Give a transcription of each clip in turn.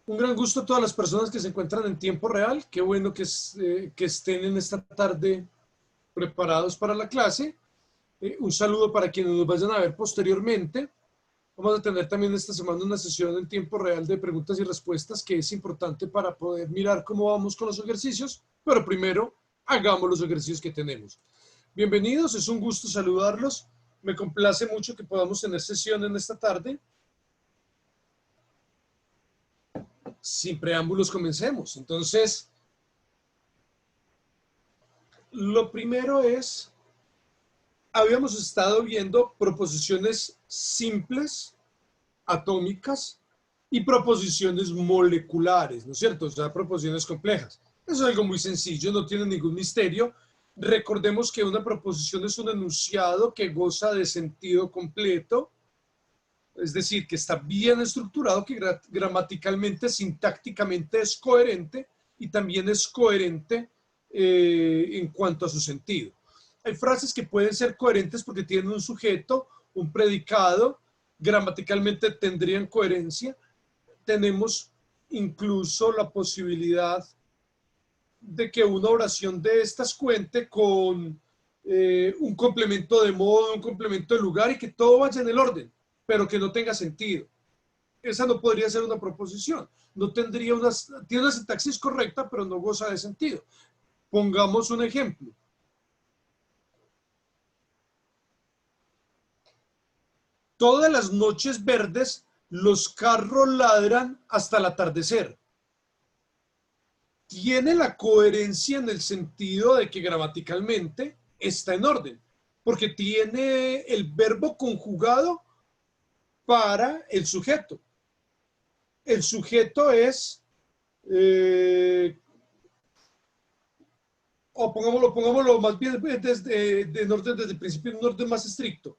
Un gran gusto a todas las personas que se encuentran en tiempo real. Qué bueno que estén en esta tarde preparados para la clase. Un saludo para quienes nos vayan a ver posteriormente. Vamos a tener también esta semana una sesión en tiempo real de preguntas y respuestas que es importante para poder mirar cómo vamos con los ejercicios, pero primero hagamos los ejercicios que tenemos. Bienvenidos, es un gusto saludarlos. Me complace mucho que podamos tener sesión en esta tarde. Sin preámbulos, comencemos. Entonces, lo primero es, habíamos estado viendo proposiciones simples, atómicas, y proposiciones moleculares, ¿no es cierto? O sea, proposiciones complejas. Eso es algo muy sencillo, no tiene ningún misterio. Recordemos que una proposición es un enunciado que goza de sentido completo, es decir, que está bien estructurado, que gramaticalmente, sintácticamente es coherente y también es coherente en cuanto a su sentido. Hay frases que pueden ser coherentes porque tienen un sujeto, un predicado, gramaticalmente tendrían coherencia. Tenemos incluso la posibilidad de que una oración de estas cuente con un complemento de modo, un complemento de lugar y que todo vaya en el orden, pero que no tenga sentido. Esa no podría ser una proposición. No tendría tiene una sintaxis correcta, pero no goza de sentido. Pongamos un ejemplo. Todas las noches verdes, los carros ladran hasta el atardecer. Tiene la coherencia en el sentido de que gramaticalmente está en orden, porque tiene el verbo conjugado para el sujeto. El sujeto es, o pongámoslo más bien en orden desde el principio, en un orden más estricto.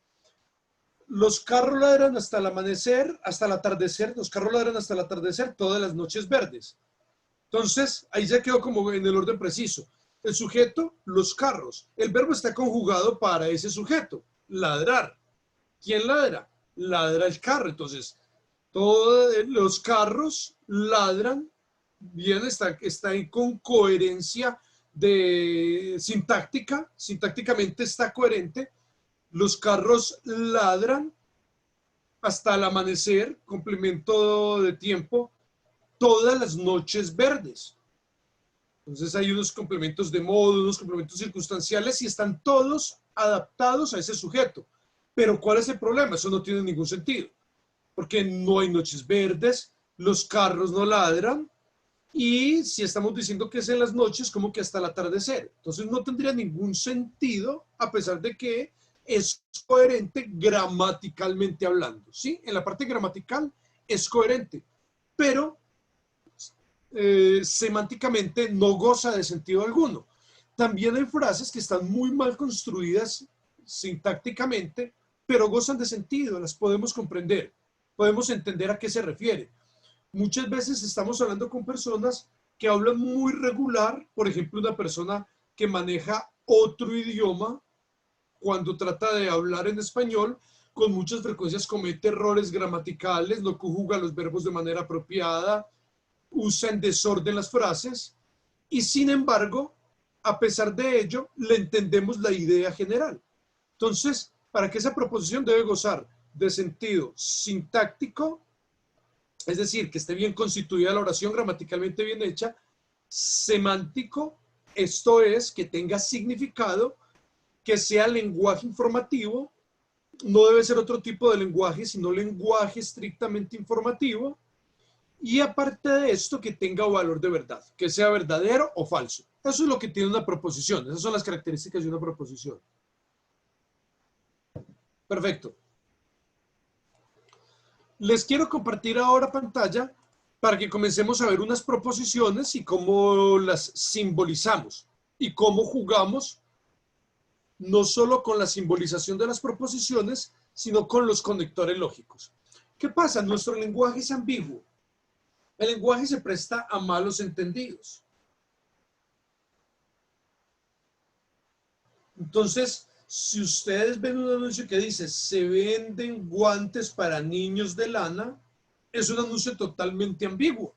Los carros ladran hasta el amanecer, hasta el atardecer, los carros ladran hasta el atardecer, todas las noches verdes. Entonces, ahí ya quedó como en el orden preciso. El sujeto, los carros. El verbo está conjugado para ese sujeto, ladrar. ¿Quién ladra? Ladra el carro. Entonces, todos los carros ladran, bien, está con coherencia de sintácticamente está coherente. Los carros ladran hasta el amanecer, complemento de tiempo, todas las noches verdes. Entonces hay unos complementos de modo, unos complementos circunstanciales y están todos adaptados a ese sujeto. Pero ¿cuál es el problema? Eso no tiene ningún sentido, porque no hay noches verdes, los carros no ladran, y si estamos diciendo que es en las noches, como que hasta el atardecer. Entonces no tendría ningún sentido, a pesar de que es coherente gramaticalmente hablando, ¿sí? En la parte gramatical es coherente, pero semánticamente no goza de sentido alguno. También hay frases que están muy mal construidas sintácticamente, pero gozan de sentido, las podemos comprender, podemos entender a qué se refiere. Muchas veces estamos hablando con personas que hablan muy regular, por ejemplo, una persona que maneja otro idioma, cuando trata de hablar en español, con muchas frecuencias comete errores gramaticales, no conjuga los verbos de manera apropiada, usa en desorden las frases y sin embargo, a pesar de ello, le entendemos la idea general. Entonces, para que esa proposición debe gozar de sentido sintáctico, es decir, que esté bien constituida la oración, gramaticalmente bien hecha, semántico, esto es, que tenga significado, que sea lenguaje informativo, no debe ser otro tipo de lenguaje, sino lenguaje estrictamente informativo, y aparte de esto, que tenga valor de verdad, que sea verdadero o falso. Eso es lo que tiene una proposición, esas son las características de una proposición. Perfecto. Les quiero compartir ahora pantalla para que comencemos a ver unas proposiciones y cómo las simbolizamos y cómo jugamos no solo con la simbolización de las proposiciones, sino con los conectores lógicos. ¿Qué pasa? Nuestro lenguaje es ambiguo. El lenguaje se presta a malos entendidos. Entonces, si ustedes ven un anuncio que dice se venden guantes para niños de lana, es un anuncio totalmente ambiguo.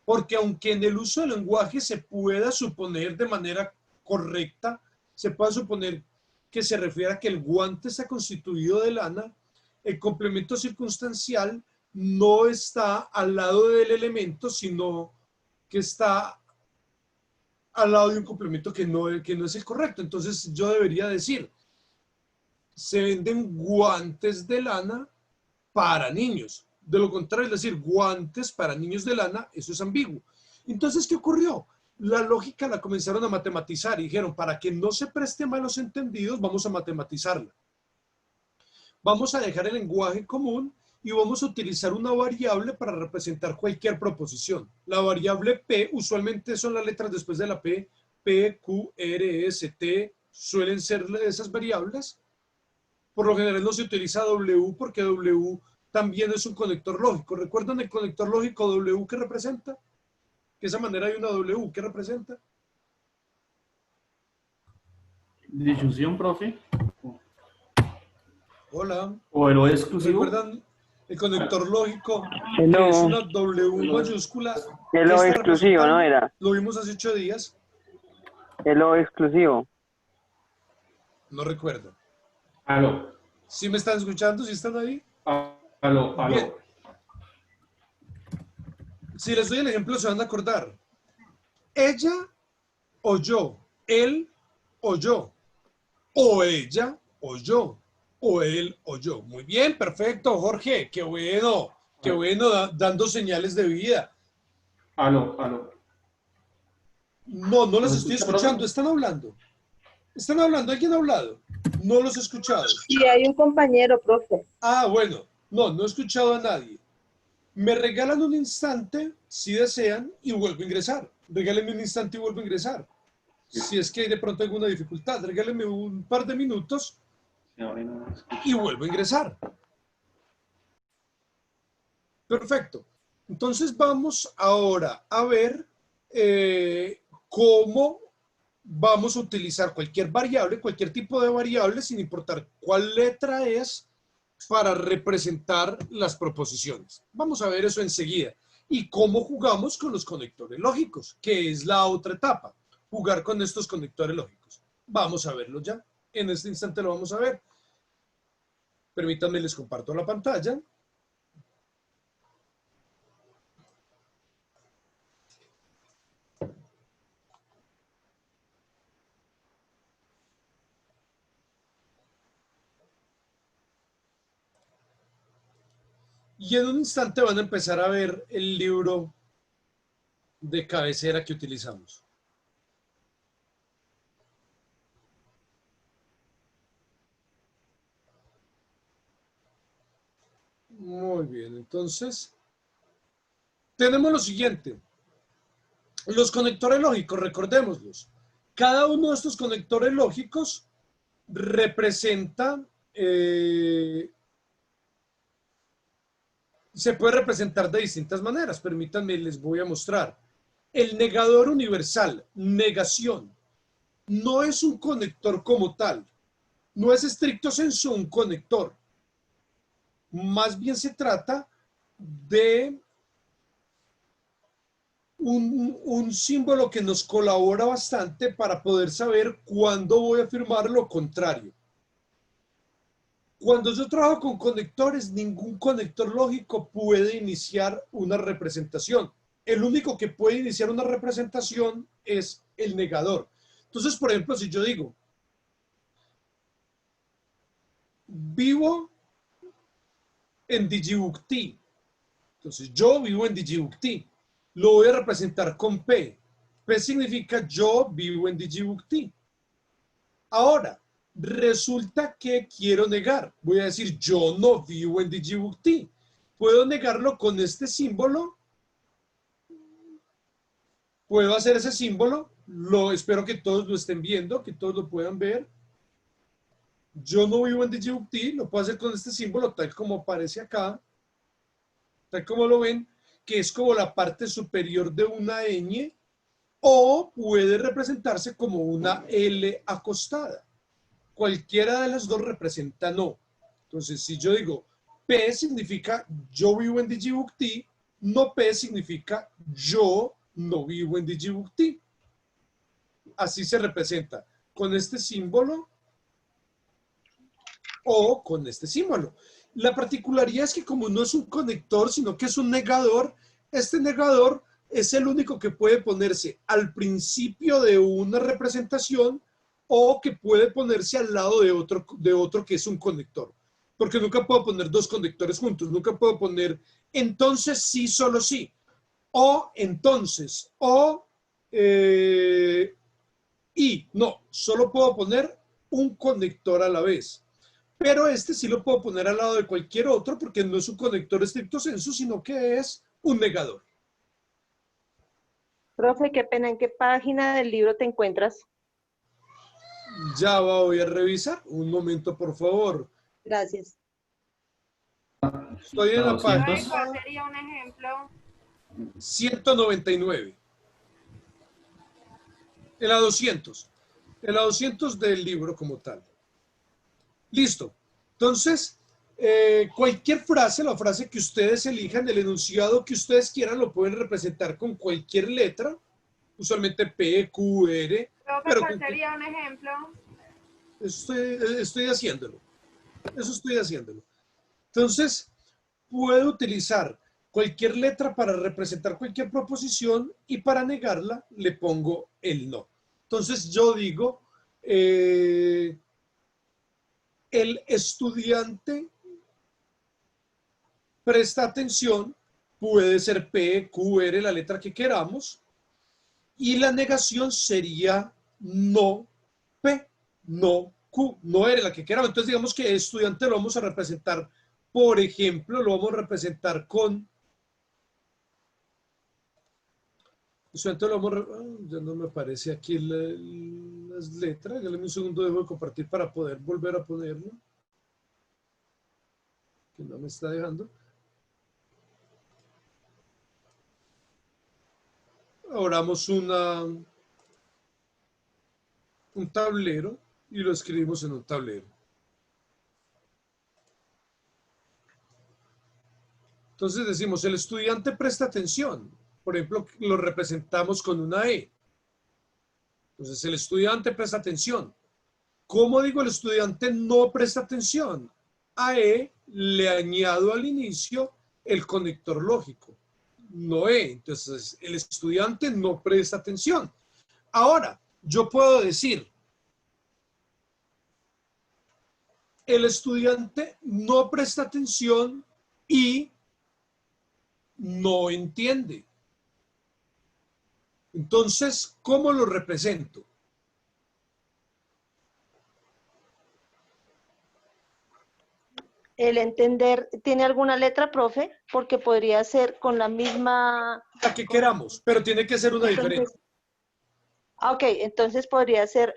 Porque aunque en el uso del lenguaje se pueda suponer de manera correcta, se pueda suponer que se refiere a que el guante está constituido de lana, el complemento circunstancial no está al lado del elemento, sino que está al lado de un complemento que no es el correcto. Entonces yo debería decir, se venden guantes de lana para niños. De lo contrario, es decir, guantes para niños de lana, eso es ambiguo. Entonces, ¿qué ocurrió? La lógica la comenzaron a matematizar y dijeron, para que no se preste malos entendidos, vamos a matematizarla. Vamos a dejar el lenguaje común y vamos a utilizar una variable para representar cualquier proposición. La variable P, usualmente son las letras después de la P, P, Q, R, S, T, suelen ser esas variables. Por lo general no se utiliza W porque W también es un conector lógico. ¿Recuerdan el conector lógico W qué representa? Que esa manera hay una W, ¿qué representa? Disyunción, profe. Hola. ¿O el O exclusivo? ¿Recuerdan el conector lógico El que es O, una W mayúscula? el ¿Qué O está exclusivo, ¿no representando? era? Lo vimos hace 8 días. El O exclusivo. No recuerdo. Aló. ¿Sí me están escuchando? ¿Sí están ahí? Aló, Bien. aló. Si les doy el ejemplo, se van a acordar. Ella o yo. Él o yo. O ella o yo. O él o yo. Muy bien, perfecto, Jorge. Qué bueno. Qué bueno, dando señales de vida. Aló, aló. No las ¿Nos estoy escucha, profe? escuchando. Están hablando. Están hablando. ¿Alguien ha hablado? No los he escuchado. Sí, hay un compañero, profe. Ah, bueno. No he escuchado a nadie. Me regalan un instante, si desean, y vuelvo a ingresar. Regálenme un instante y vuelvo a ingresar. Si es que hay de pronto alguna dificultad, regálenme un par de minutos y vuelvo a ingresar. Perfecto. Entonces vamos ahora a ver cómo vamos a utilizar cualquier variable, cualquier tipo de variable, sin importar cuál letra es, para representar las proposiciones. Vamos a ver eso enseguida. Y cómo jugamos con los conectores lógicos, que es la otra etapa, jugar con estos conectores lógicos. Vamos a verlo ya. En este instante lo vamos a ver. Permítanme, les comparto la pantalla. Y en un instante van a empezar a ver el libro de cabecera que utilizamos. Muy bien, entonces tenemos lo siguiente. Los conectores lógicos, recordémoslos. Cada uno de estos conectores lógicos representa, se puede representar de distintas maneras. Permítanme, les voy a mostrar. El negador universal, negación, no es un conector como tal. No es estricto sensu un conector. Más bien se trata de un símbolo que nos colabora bastante para poder saber cuándo voy a afirmar lo contrario. Cuando yo trabajo con conectores, ningún conector lógico puede iniciar una representación. El único que puede iniciar una representación es el negador. Entonces, por ejemplo, si yo digo, vivo en Djibouti, entonces yo vivo en Djibouti, lo voy a representar con P. P significa yo vivo en Djibouti. Ahora, resulta que quiero negar. Voy a decir yo no vivo en Djibouti. ¿Puedo negarlo con este símbolo? ¿Puedo hacer ese símbolo? Espero que todos lo estén viendo, que todos lo puedan ver. Yo no vivo en Djibouti, lo puedo hacer con este símbolo tal como aparece acá, tal como lo ven, que es como la parte superior de una ñ, o puede representarse como una L acostada. Cualquiera de las dos representa no. Entonces, si yo digo P significa yo vivo en Djibouti, No P significa yo no vivo en Djibouti. Así se representa, con este símbolo o con este símbolo. La particularidad es que como no es un conector, sino que es un negador, este negador es el único que puede ponerse al principio de una representación o que puede ponerse al lado de otro que es un conector. Porque nunca puedo poner dos conectores juntos, nunca puedo poner entonces sí, solo sí, o entonces, o y no, solo puedo poner un conector a la vez. Pero este sí lo puedo poner al lado de cualquier otro porque no es un conector estricto sensu, sino que es un negador. Profe, qué pena, ¿en qué página del libro te encuentras? Ya voy a revisar. Un momento, por favor. Gracias. Estoy en la 200. página ¿Cuál sería un ejemplo? 199. En la 200. En la 200 del libro como tal. Listo. Entonces, cualquier frase, la frase que ustedes elijan, el enunciado que ustedes quieran, lo pueden representar con cualquier letra, usualmente P, Q, R. Profe, Pero ¿cuál sería un ejemplo? estoy haciéndolo. Eso estoy haciéndolo. Entonces, puedo utilizar cualquier letra para representar cualquier proposición y para negarla le pongo el no. Entonces, yo digo, el estudiante presta atención, puede ser P, Q, R, la letra que queramos, y la negación sería no P, no Q, no R, la que queramos. Entonces digamos que estudiante lo vamos a representar, por ejemplo, lo vamos a representar con estudiante lo vamos a, ya no me aparece aquí las letras, ya un segundo, debo de compartir para poder volver a ponerlo, que no me está dejando. Abramos un tablero y lo escribimos en un tablero. Entonces decimos, el estudiante presta atención. Por ejemplo, lo representamos con una E. Entonces, el estudiante presta atención. ¿Cómo digo el estudiante no presta atención? A E le añado al inicio el conector lógico. No E. Entonces, el estudiante no presta atención. Ahora, yo puedo decir, el estudiante no presta atención y no entiende. Entonces, ¿cómo lo represento? ¿El entender tiene alguna letra, profe? Porque podría ser con la misma... La que queramos, pero tiene que ser una diferente. Ok, entonces podría ser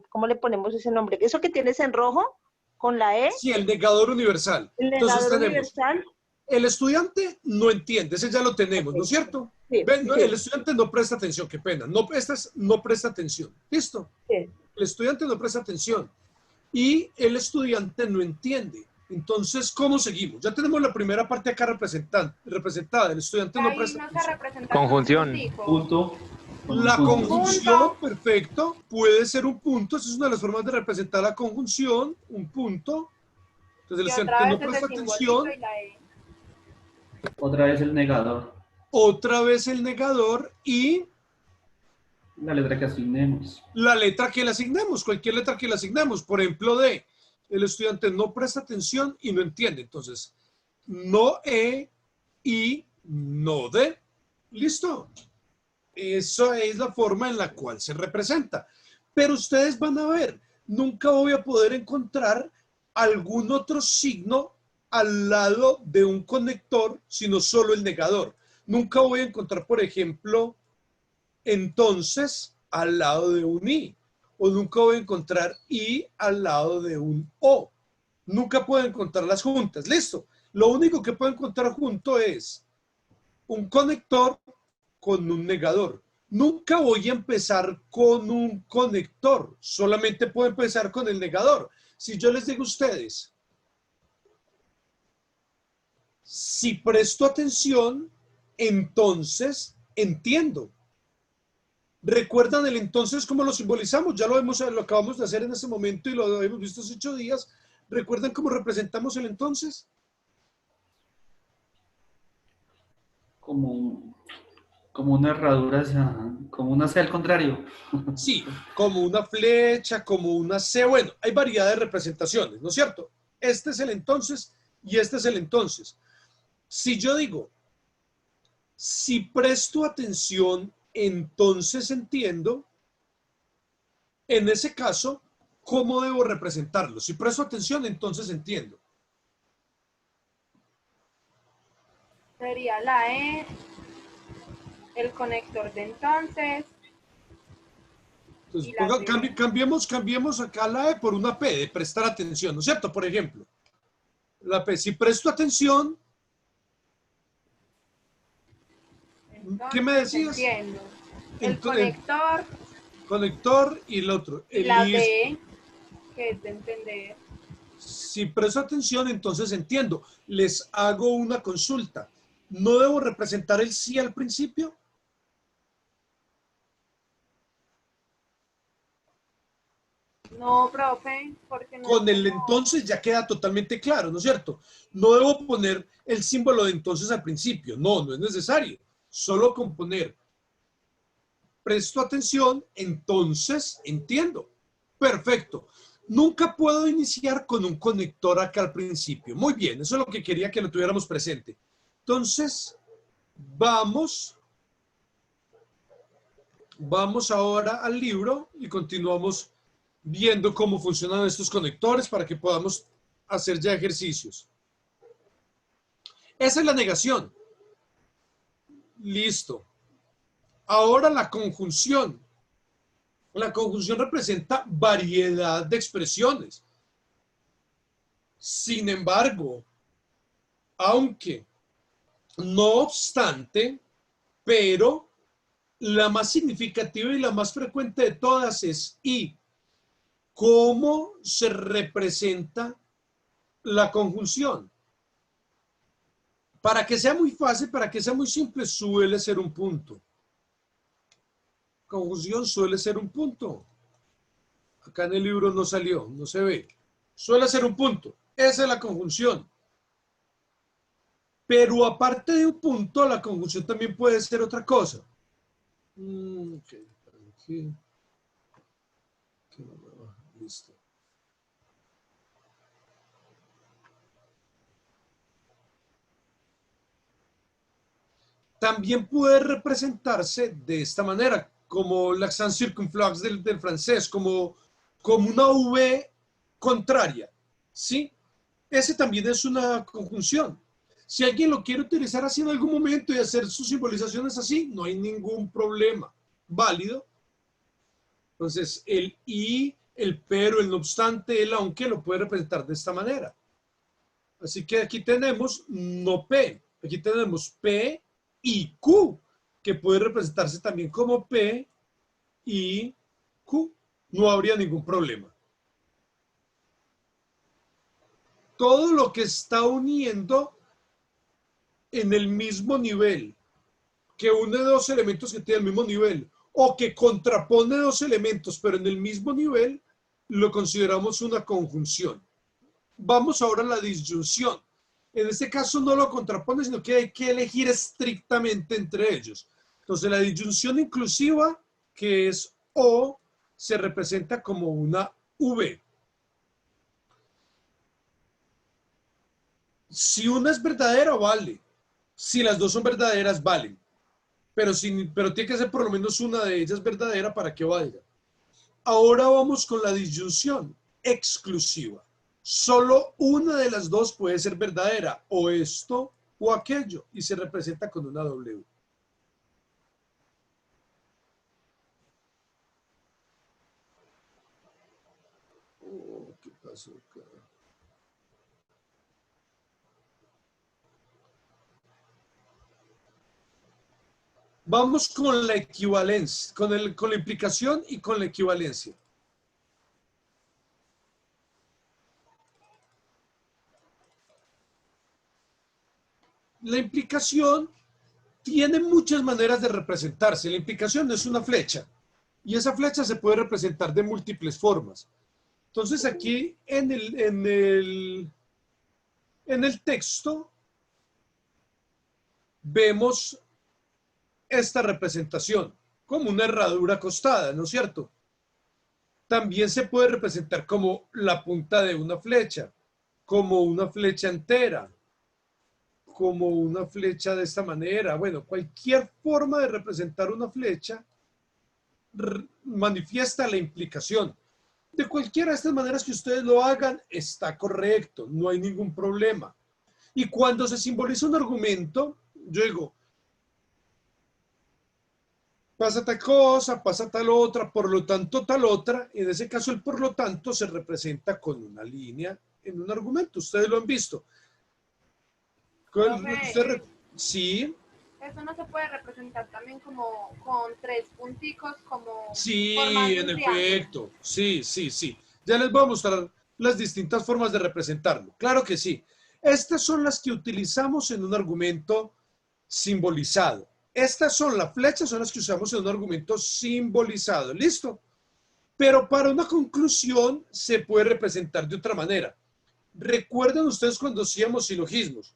¿cómo le ponemos ese nombre? Eso que tienes en rojo, con la E. Sí, el negador universal. El Entonces negador tenemos, universal. el estudiante no entiende, ese ya lo tenemos, ¿no es cierto? Sí, ¿Ven? No, sí. el estudiante no presta atención, qué pena, no presta atención. ¿Listo? Sí. El estudiante no presta atención y el estudiante no entiende. Entonces, ¿cómo seguimos? Ya tenemos la primera parte acá representada. El estudiante no Ahí presta no se atención. representa Conjunción. con un puntico. Punto. Con La un punto. conjunción, perfecto, puede ser un punto. Esa es una de las formas de representar la conjunción, un punto. Entonces, el Y estudiante otra no vez presta ese simbolito atención. y la E. Otra vez el negador. Otra vez el negador y La letra que asignemos. la letra que le asignemos, cualquier letra que le asignemos. Por ejemplo, D, el estudiante no presta atención y no entiende. Entonces, no E y no D. ¿Listo? Esa es la forma en la cual se representa. Pero ustedes van a ver, nunca voy a poder encontrar algún otro signo al lado de un conector, sino solo el negador. Nunca voy a encontrar, por ejemplo, entonces al lado de un I. O nunca voy a encontrar I al lado de un O. Nunca puedo encontrarlas juntas. Listo. Lo único que puedo encontrar junto es un conector con un negador. Nunca voy a empezar con un conector. Solamente puedo empezar con el negador. Si yo les digo a ustedes, Si presto atención, entonces entiendo. ¿Recuerdan el entonces cómo lo simbolizamos? Ya lo acabamos de hacer en este momento y lo hemos visto hace 8 días. ¿Recuerdan cómo representamos el entonces? Como, como una herradura, como una C al contrario. Sí, como una flecha, como una C. Bueno, hay variedad de representaciones, ¿no es cierto? Este es el entonces y este es el entonces. Si yo digo, si presto atención, entonces entiendo, en ese caso, ¿cómo debo representarlo? Si presto atención, entonces entiendo. Sería la E, el conector de entonces Entonces, y la C. cambiemos acá la E por una P de prestar atención, ¿no es cierto? Por ejemplo, la P, si presto atención, ¿qué me Entonces decías? entiendo. El El conector conector y el otro, y el la listo. D, que es de entender. Si presto atención, entonces entiendo. Les hago una consulta. ¿No debo representar el sí al principio? No, profe, porque no es Con el como... entonces ya queda totalmente claro, ¿no es cierto? No debo poner el símbolo de entonces al principio. No, no es necesario. Solo con poner presto atención, entonces entiendo. Perfecto. Nunca puedo iniciar con un conector acá al principio. Muy bien, eso es lo que quería que lo tuviéramos presente. Entonces, vamos ahora al libro y continuamos viendo cómo funcionan estos conectores para que podamos hacer ya ejercicios. Esa es la negación. Listo. Ahora la conjunción. La conjunción representa variedad de expresiones. Sin embargo, aunque, no obstante, pero la más significativa y la más frecuente de todas es y. ¿Cómo se representa la conjunción? Para que sea muy fácil, para que sea muy simple, suele ser un punto. Conjunción suele ser un punto. Acá en el libro no salió, no se ve. Suele ser un punto. Esa es la conjunción. Pero aparte de un punto, la conjunción también puede ser otra cosa. Okay. Listo. También puede representarse de esta manera, como l'accent circunflex del francés, como una V contraria, ¿sí? Ese también es una conjunción. Si alguien lo quiere utilizar así en algún momento y hacer sus simbolizaciones así, no hay ningún problema. Válido. Entonces, el y, el pero, el no obstante, el aunque lo puede representar de esta manera. Así que aquí tenemos no P, aquí tenemos P y Q, que puede representarse también como P y Q. No habría ningún problema. Todo lo que está uniendo en el mismo nivel, que une dos elementos que tienen el mismo nivel, o que contrapone dos elementos, pero en el mismo nivel, lo consideramos una conjunción. Vamos ahora a la disyunción. En este caso no lo contrapone, sino que hay que elegir estrictamente entre ellos. Entonces la disyunción inclusiva, que es O, se representa como una V. Si una es verdadera, vale. Si las dos son verdaderas, valen. Pero tiene que ser por lo menos una de ellas verdadera para que valga. Ahora vamos con la disyunción exclusiva. Solo una de las dos puede ser verdadera, o esto o aquello, y se representa con una W. Oh, ¿qué pasó acá? Vamos con la equivalencia, con la implicación y con la equivalencia. La implicación tiene muchas maneras de representarse. La implicación es una flecha y esa flecha se puede representar de múltiples formas. Entonces aquí en el texto vemos esta representación como una herradura acostada, ¿no es cierto? También se puede representar como la punta de una flecha, como una flecha entera, como una flecha de esta manera. Bueno, cualquier forma de representar una flecha manifiesta la implicación. De cualquiera de estas maneras que ustedes lo hagan, está correcto, no hay ningún problema. Y cuando se simboliza un argumento, yo digo, pasa tal cosa, pasa tal otra, por lo tanto tal otra. En ese caso el por lo tanto se representa con una línea en un argumento. Ustedes lo han visto. Profe, Sí, eso no se puede representar también como con 3 punticos, como sí, formando en un triángulo. efecto. Sí, sí, sí. Ya les voy a mostrar las distintas formas de representarlo. Claro que sí. Estas son las que utilizamos en un argumento simbolizado. Estas son las flechas, son las que usamos en un argumento simbolizado. ¿Listo? Pero para una conclusión se puede representar de otra manera. ¿Recuerdan ustedes cuando hacíamos silogismos?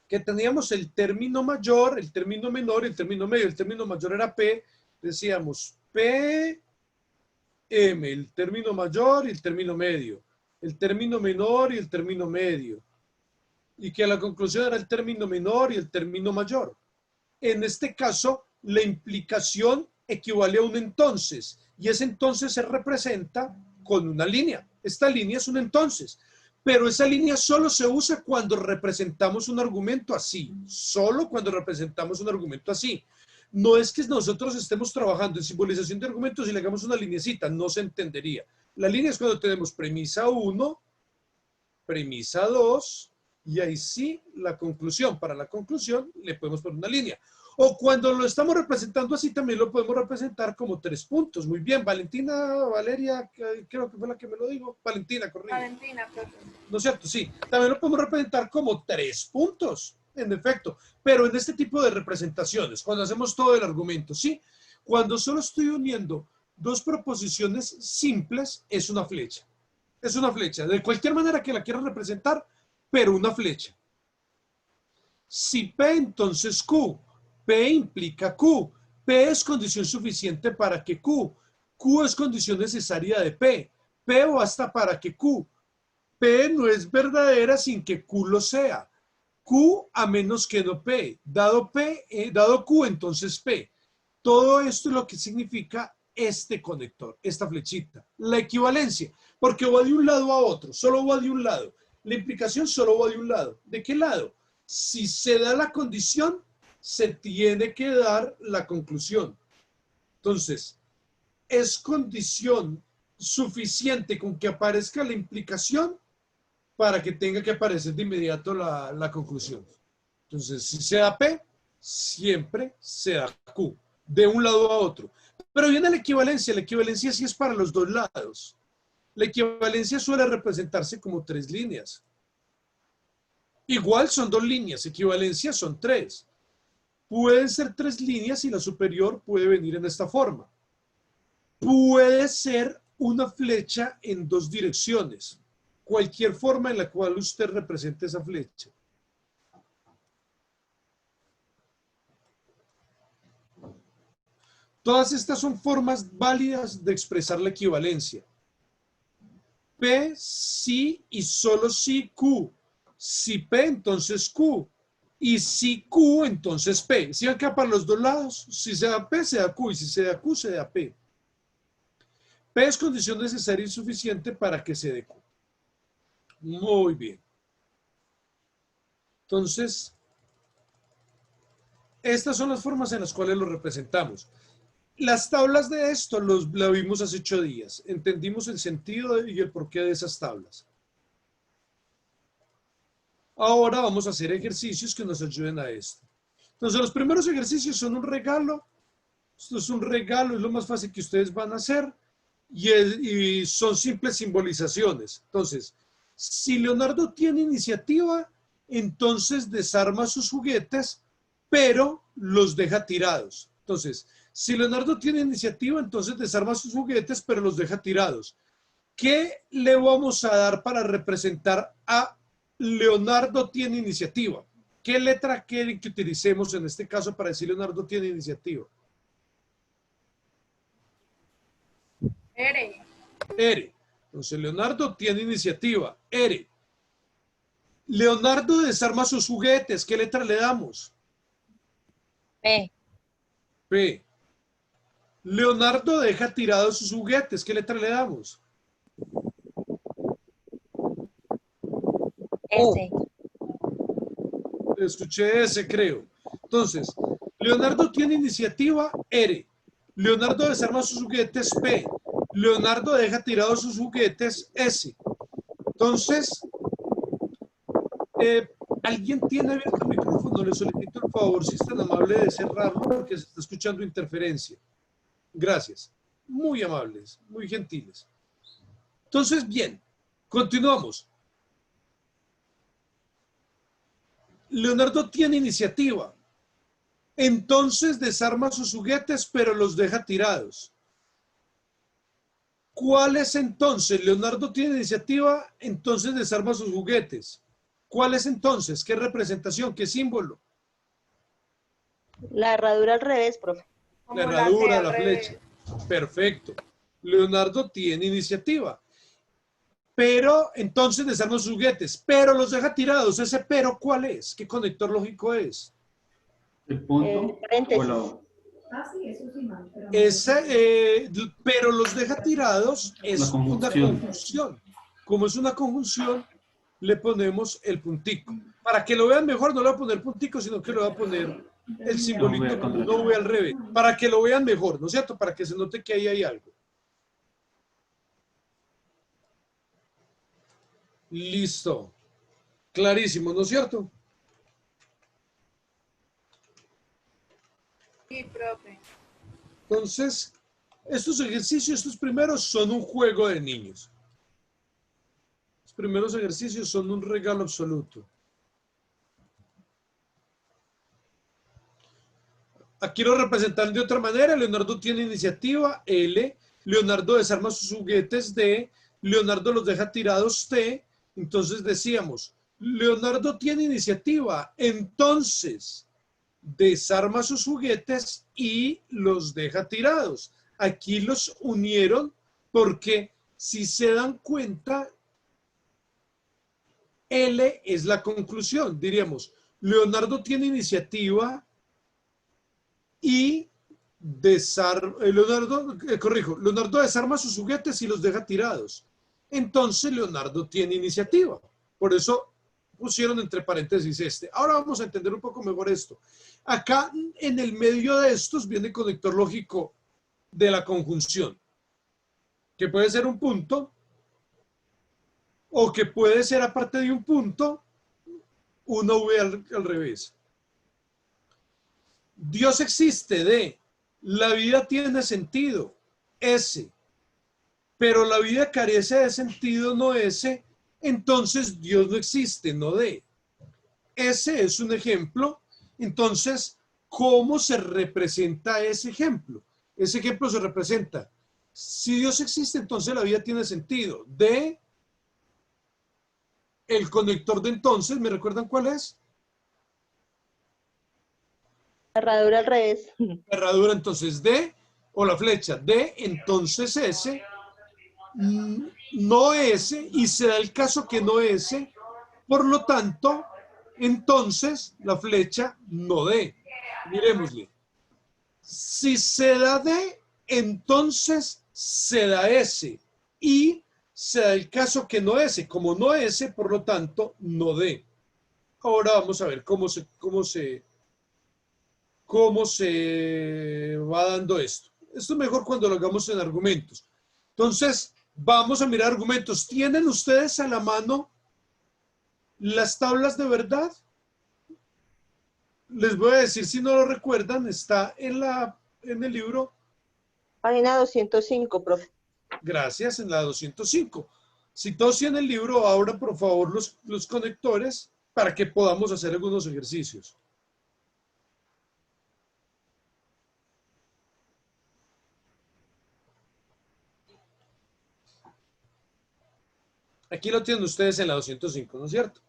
Que teníamos el término mayor, el término menor y el término medio. El término mayor era P, decíamos P, M, el término mayor y el término medio. El término menor y el término medio. Y que la conclusión era el término menor y el término mayor. En este caso, la implicación equivale a un entonces, y ese entonces se representa con una línea. Esta línea es un entonces, pero esa línea solo se usa cuando representamos un argumento así, solo cuando representamos un argumento así. No es que nosotros estemos trabajando en simbolización de argumentos y le hagamos una linecita, no se entendería. La línea es cuando tenemos premisa 1, premisa 2, y ahí sí la conclusión. Para la conclusión le podemos poner una línea. O cuando lo estamos representando así, también lo podemos representar como 3 puntos. Muy bien, Valentina, Valeria, creo que fue la que me lo dijo. Valentina, corrijo. Valentina, profe. ¿No es cierto? Sí. También lo podemos representar como 3 puntos, en efecto. Pero en este tipo de representaciones, cuando hacemos todo el argumento, ¿sí? Cuando solo estoy uniendo dos proposiciones simples, es una flecha. Es una flecha. De cualquier manera que la quieras representar, pero una flecha. Si P, entonces Q. P implica Q. P es condición suficiente para que Q. Q es condición necesaria de P. P basta para que Q. P no es verdadera sin que Q lo sea. Q a menos que no P. Dado Q, entonces P. Todo esto es lo que significa este conector, esta flechita. La equivalencia, porque va de un lado a otro, solo va de un lado. La implicación solo va de un lado. ¿De qué lado? Si se da la condición, se tiene que dar la conclusión. Entonces, es condición suficiente con que aparezca la implicación para que tenga que aparecer de inmediato la conclusión. Entonces, si se da P, siempre se da Q, de un lado a otro. Pero viene la equivalencia sí es para los dos lados. La equivalencia suele representarse como 3 líneas. Igual son 2 líneas, equivalencia son 3. Pueden ser 3 líneas y la superior puede venir en esta forma. Puede ser una flecha en 2 direcciones. Cualquier forma en la cual usted represente esa flecha. Todas estas son formas válidas de expresar la equivalencia. P, sí y solo si Q. Si P, entonces Q. Y si Q, entonces P. Si acá para los dos lados, si se da P, se da Q. Y si se da Q, se da P. P es condición necesaria y suficiente para que se dé Q. Muy bien. Entonces, estas son las formas en las cuales lo representamos. Las tablas de esto la vimos hace 8 días. Entendimos el sentido y el porqué de esas tablas. Ahora vamos a hacer ejercicios que nos ayuden a esto. Entonces, los primeros ejercicios son un regalo. Esto es un regalo, es lo más fácil que ustedes van a hacer. Y son simples simbolizaciones. Entonces, si Leonardo tiene iniciativa, entonces desarma sus juguetes, pero los deja tirados. Entonces, si Leonardo tiene iniciativa, entonces desarma sus juguetes, pero los deja tirados. ¿Qué le vamos a dar para representar a Leonardo tiene iniciativa? ¿Qué letra quieren que utilicemos en este caso para decir Leonardo tiene iniciativa? R. R. Entonces, Leonardo tiene iniciativa. R. Leonardo desarma sus juguetes. ¿Qué letra le damos? P. P. Leonardo deja tirados sus juguetes. ¿Qué letra le damos? S. Escuché ese, creo. Entonces, Leonardo tiene iniciativa, R. Leonardo desarma sus juguetes, P. Leonardo deja tirados sus juguetes, S. Entonces, ¿alguien tiene abierto el micrófono? Le solicito el favor, si es tan amable, de cerrarlo porque se está escuchando interferencia. Gracias. Muy amables, muy gentiles. Entonces, bien, continuamos. Leonardo tiene iniciativa. Entonces desarma sus juguetes, pero los deja tirados. ¿Cuál es entonces? Leonardo tiene iniciativa, entonces desarma sus juguetes. ¿Cuál es entonces? ¿Qué representación? ¿Qué símbolo? La herradura al revés, profe. Como La C herradura, al la revés. flecha. Perfecto. Leonardo tiene iniciativa. Pero entonces desarma sus juguetes, pero los deja tirados. ¿Ese pero cuál es? ¿Qué conector lógico es? ¿El punto? Paréntesis. O Ese, pero los deja tirados es La una conjunción. conjunción. Como es una conjunción, le ponemos el puntico. Para que lo vean mejor, no le voy a poner puntico, sino que le voy a poner el simbolito como una V al revés. Para que lo vean mejor, ¿no es cierto? Para que se note que ahí hay algo. Listo. Clarísimo, ¿no es cierto? Sí, profe. Entonces, estos ejercicios, estos primeros son un juego de niños. Los primeros ejercicios son un regalo absoluto. Aquí lo representan de otra manera. Leonardo tiene iniciativa, L. Leonardo desarma sus juguetes, D. Leonardo los deja tirados, T. Entonces decíamos, Leonardo tiene iniciativa, entonces desarma sus juguetes y los deja tirados. Aquí los unieron porque si se dan cuenta, L es la conclusión. Diríamos, Leonardo tiene iniciativa y Leonardo desarma sus juguetes y los deja tirados. Entonces Leonardo tiene iniciativa. Por eso pusieron entre paréntesis este. Ahora vamos a entender un poco mejor esto. Acá en el medio de estos viene el conector lógico de la conjunción, que puede ser un punto o que puede ser, aparte de un punto, una V al revés. Dios existe, D. La vida tiene sentido, S. Pero la vida carece de sentido, no S. Entonces Dios no existe, no D. Ese es un ejemplo. Entonces, ¿cómo se representa ese ejemplo? Ese ejemplo se representa, si Dios existe, entonces la vida tiene sentido. D, el conector de entonces, ¿me recuerdan cuál es? Herradura al revés. La herradura, entonces D, o la flecha, D, entonces S, no S, y se da el caso que no S, por lo tanto, entonces la flecha no D. Miremosle. Si se da D, entonces se da S, y se da el caso que no S, como no S, por lo tanto, no D. Ahora vamos a ver cómo se va dando esto. Esto es mejor cuando lo hagamos en argumentos. Entonces, vamos a mirar argumentos. ¿Tienen ustedes a la mano las tablas de verdad? Les voy a decir, si no lo recuerdan, está en el libro. Página 205, profe. Gracias, en la 205. Si todos tienen el libro, abran por favor los conectores para que podamos hacer algunos ejercicios. Aquí lo tienen ustedes en la 205, ¿no es cierto?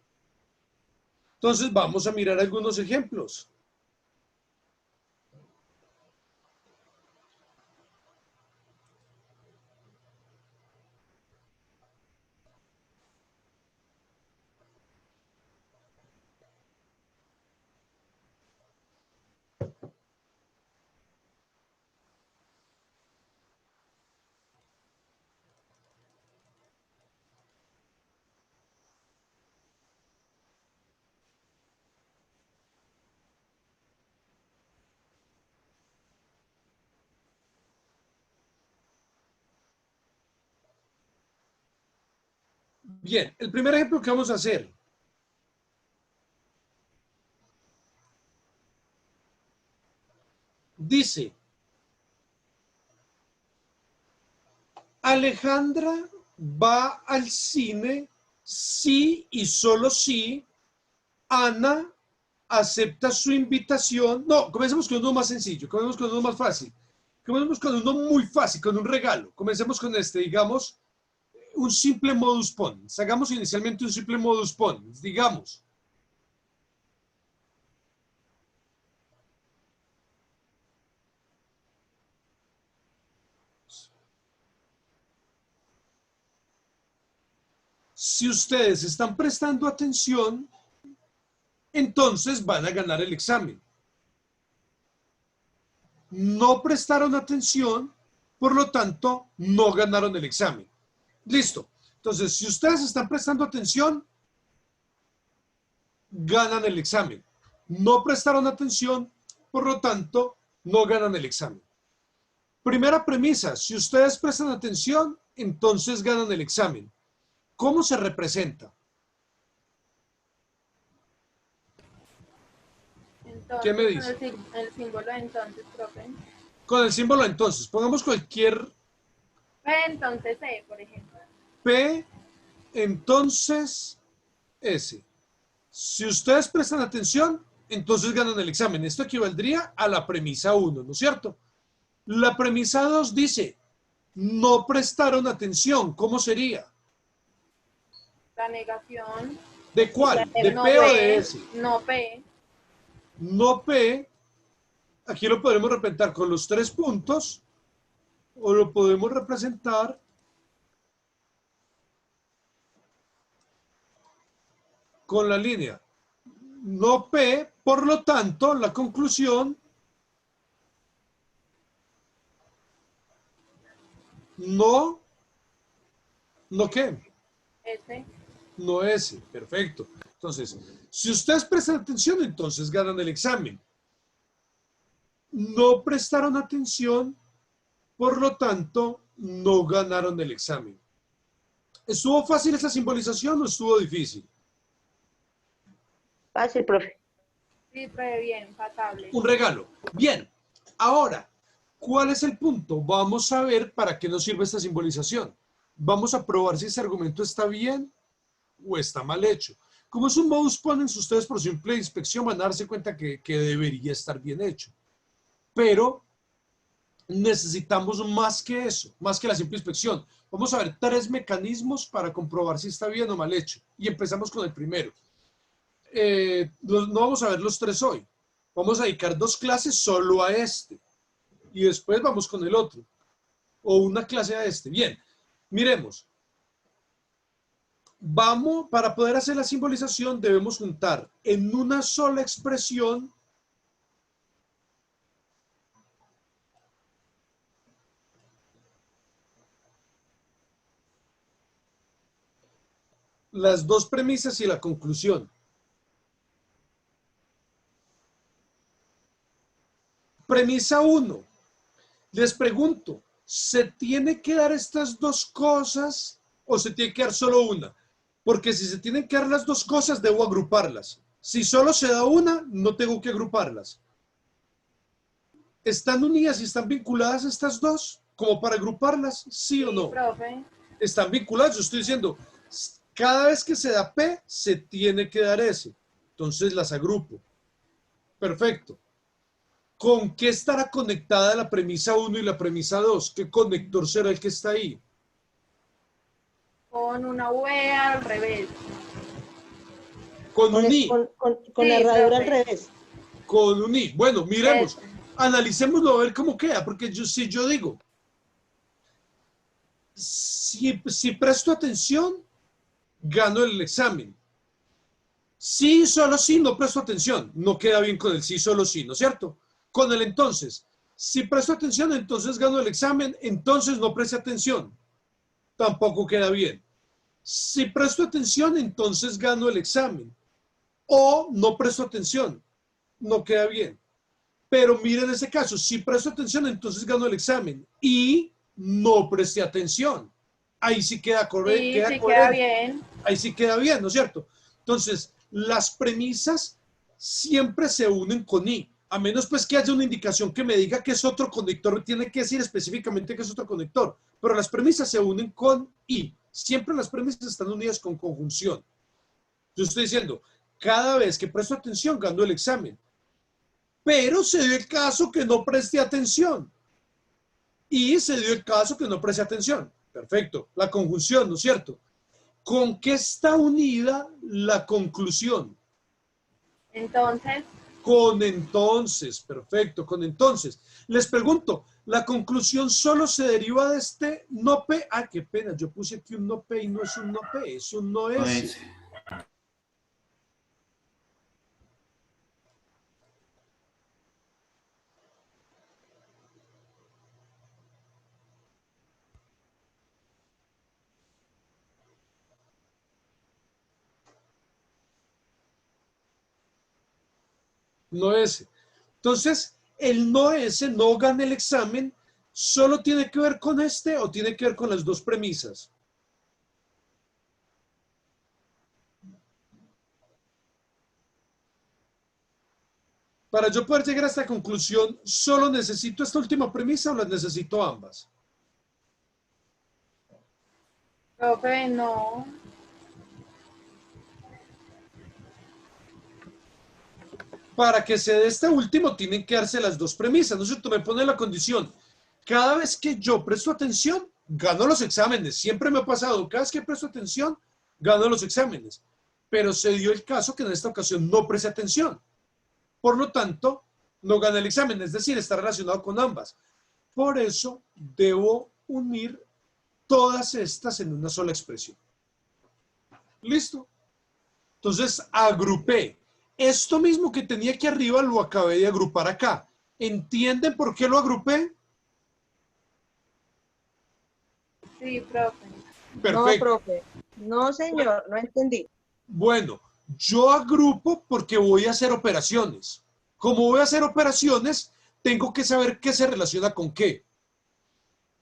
Entonces vamos a mirar algunos ejemplos. Bien, el primer ejemplo que vamos a hacer. Dice, Alejandra va al cine si y solo si Ana acepta su invitación. No, comencemos con uno más sencillo, comencemos con uno más fácil. Comencemos con uno muy fácil, con un regalo. Comencemos con este, digamos, un simple modus ponens. Hagamos inicialmente un simple modus ponens. Digamos, si ustedes están prestando atención, entonces van a ganar el examen. No prestaron atención, por lo tanto, no ganaron el examen. Listo. Entonces, si ustedes están prestando atención, ganan el examen. No prestaron atención, por lo tanto, no ganan el examen. Primera premisa, si ustedes prestan atención, entonces ganan el examen. ¿Cómo se representa? Entonces, ¿Qué me dice? El símbolo de entonces, profe. Con el símbolo entonces. Pongamos cualquier Entonces, por ejemplo. P, entonces S. Si ustedes prestan atención, entonces ganan el examen. Esto equivaldría a la premisa 1, ¿no es cierto? La premisa 2 dice, no prestaron atención. ¿Cómo sería? La negación. ¿De cuál? ¿De No P o de S? No P. No P. Aquí lo podemos representar con los 3 puntos o lo podemos representar con la línea. No P, por lo tanto, la conclusión no qué, S. no S, perfecto. Entonces, si ustedes prestan atención, entonces ganan el examen. No prestaron atención, por lo tanto, no ganaron el examen. ¿Estuvo fácil esa simbolización o estuvo difícil? Fácil, profe. Sí, profe, bien, pasable. Un regalo. Bien, ahora, ¿cuál es el punto? Vamos a ver para qué nos sirve esta simbolización. Vamos a probar si ese argumento está bien o está mal hecho. Como es un modus ponens, ustedes por simple inspección van a darse cuenta que debería estar bien hecho. Pero necesitamos más que eso, más que la simple inspección. Vamos a ver 3 mecanismos para comprobar si está bien o mal hecho. Y empezamos con el primero. No vamos a ver los 3 hoy. Vamos a dedicar 2 clases solo a este. Y después vamos con el otro. O una clase a este. Bien, miremos. Para poder hacer la simbolización debemos juntar en una sola expresión las 2 premisas y la conclusión. Premisa 1. Les pregunto, ¿se tiene que dar estas 2 cosas o se tiene que dar solo una? Porque si se tienen que dar las 2 cosas, debo agruparlas. Si solo se da una, no tengo que agruparlas. ¿Están unidas y están vinculadas estas 2? ¿Como para agruparlas? ¿Sí o no? Profe. Están vinculadas. Yo estoy diciendo, Cada vez que se da P, se tiene que dar S. Entonces las agrupo. Perfecto. ¿Con qué estará conectada la premisa 1 y la premisa 2? ¿Qué conector será el que está ahí? Con una V al revés. Con un I. Con Sí, la herradura al profe. revés. Con un I. Bueno, miremos. Eso. Analicémoslo a ver cómo queda, porque si yo digo, si presto atención, gano el examen. Sí, solo sí, no presto atención. No queda bien con el sí, solo sí, ¿no es cierto? Con el entonces. Si presto atención, entonces gano el examen. Entonces no preste atención. Tampoco queda bien. Si presto atención, entonces gano el examen. O no presto atención. No queda bien. Pero miren ese caso. Si presto atención, entonces gano el examen. Y no presté atención. Ahí sí queda correcto. Sí, sí, queda bien. Ahí sí queda bien, ¿no es cierto? Entonces, las premisas siempre se unen con I, a menos pues que haya una indicación que me diga que es otro conector, tiene que decir específicamente que es otro conector, pero las premisas se unen con I. Siempre las premisas están unidas con conjunción. Yo estoy diciendo, cada vez que presto atención, gano el examen. Pero se dio el caso que no presté atención. Y se dio el caso que no presté atención. Perfecto. La conjunción, ¿no es cierto? ¿Con qué está unida la conclusión? Entonces, Con entonces, perfecto, con entonces. Les pregunto, ¿la conclusión solo se deriva de este no P? Ah, qué pena, yo puse aquí un no P y no es un no P, es un no No S. es. No S. Entonces, el no S no gana el examen, ¿solo tiene que ver con este o tiene que ver con las dos premisas? Para yo poder llegar a esta conclusión, ¿solo necesito esta última premisa o las necesito ambas? profe, no. Para que se dé este último, tienen que darse las dos premisas, ¿no es cierto? Me pone la condición. Cada vez que yo presto atención, gano los exámenes. Siempre me ha pasado, cada vez que presto atención, gano los exámenes. Pero se dio el caso que en esta ocasión no presté atención. Por lo tanto, no gana el examen, es decir, está relacionado con ambas. Por eso, debo unir todas estas en una sola expresión. ¿Listo? Entonces, agrupé. Esto mismo que tenía aquí arriba lo acabé de agrupar acá. ¿Entienden por qué lo agrupé? Sí, profe. Perfecto. No, profe. No, señor, no entendí. Bueno, yo agrupo porque voy a hacer operaciones. Como voy a hacer operaciones, tengo que saber qué se relaciona con qué.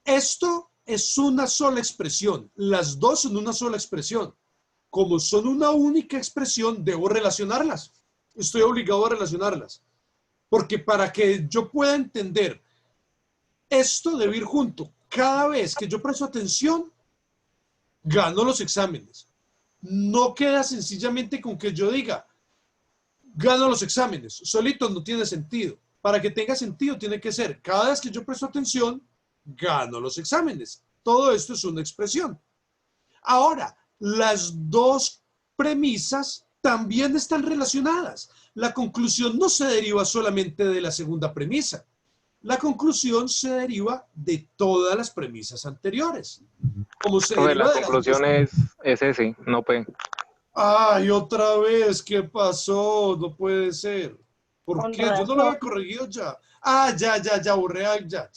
Esto es una sola expresión. Las dos son una sola expresión. Como son una única expresión, debo relacionarlas. Estoy obligado a relacionarlas. Porque para que yo pueda entender esto debe ir junto. Cada vez que yo presto atención, gano los exámenes. No queda sencillamente con que yo diga, gano los exámenes. Solito no tiene sentido. Para que tenga sentido tiene que ser, cada vez que yo presto atención, gano los exámenes. Todo esto es una expresión. Ahora, las dos premisas también están relacionadas. La conclusión no se deriva solamente de la segunda premisa. La conclusión se deriva de todas las premisas anteriores. Como se Profe, deriva la de las conclusión dos. es ese, no P. Ay, otra vez, ¿qué pasó? No puede ser. ¿Por Con qué? Yo no lo razón. había corregido ya. Ah, ya, borré, ya.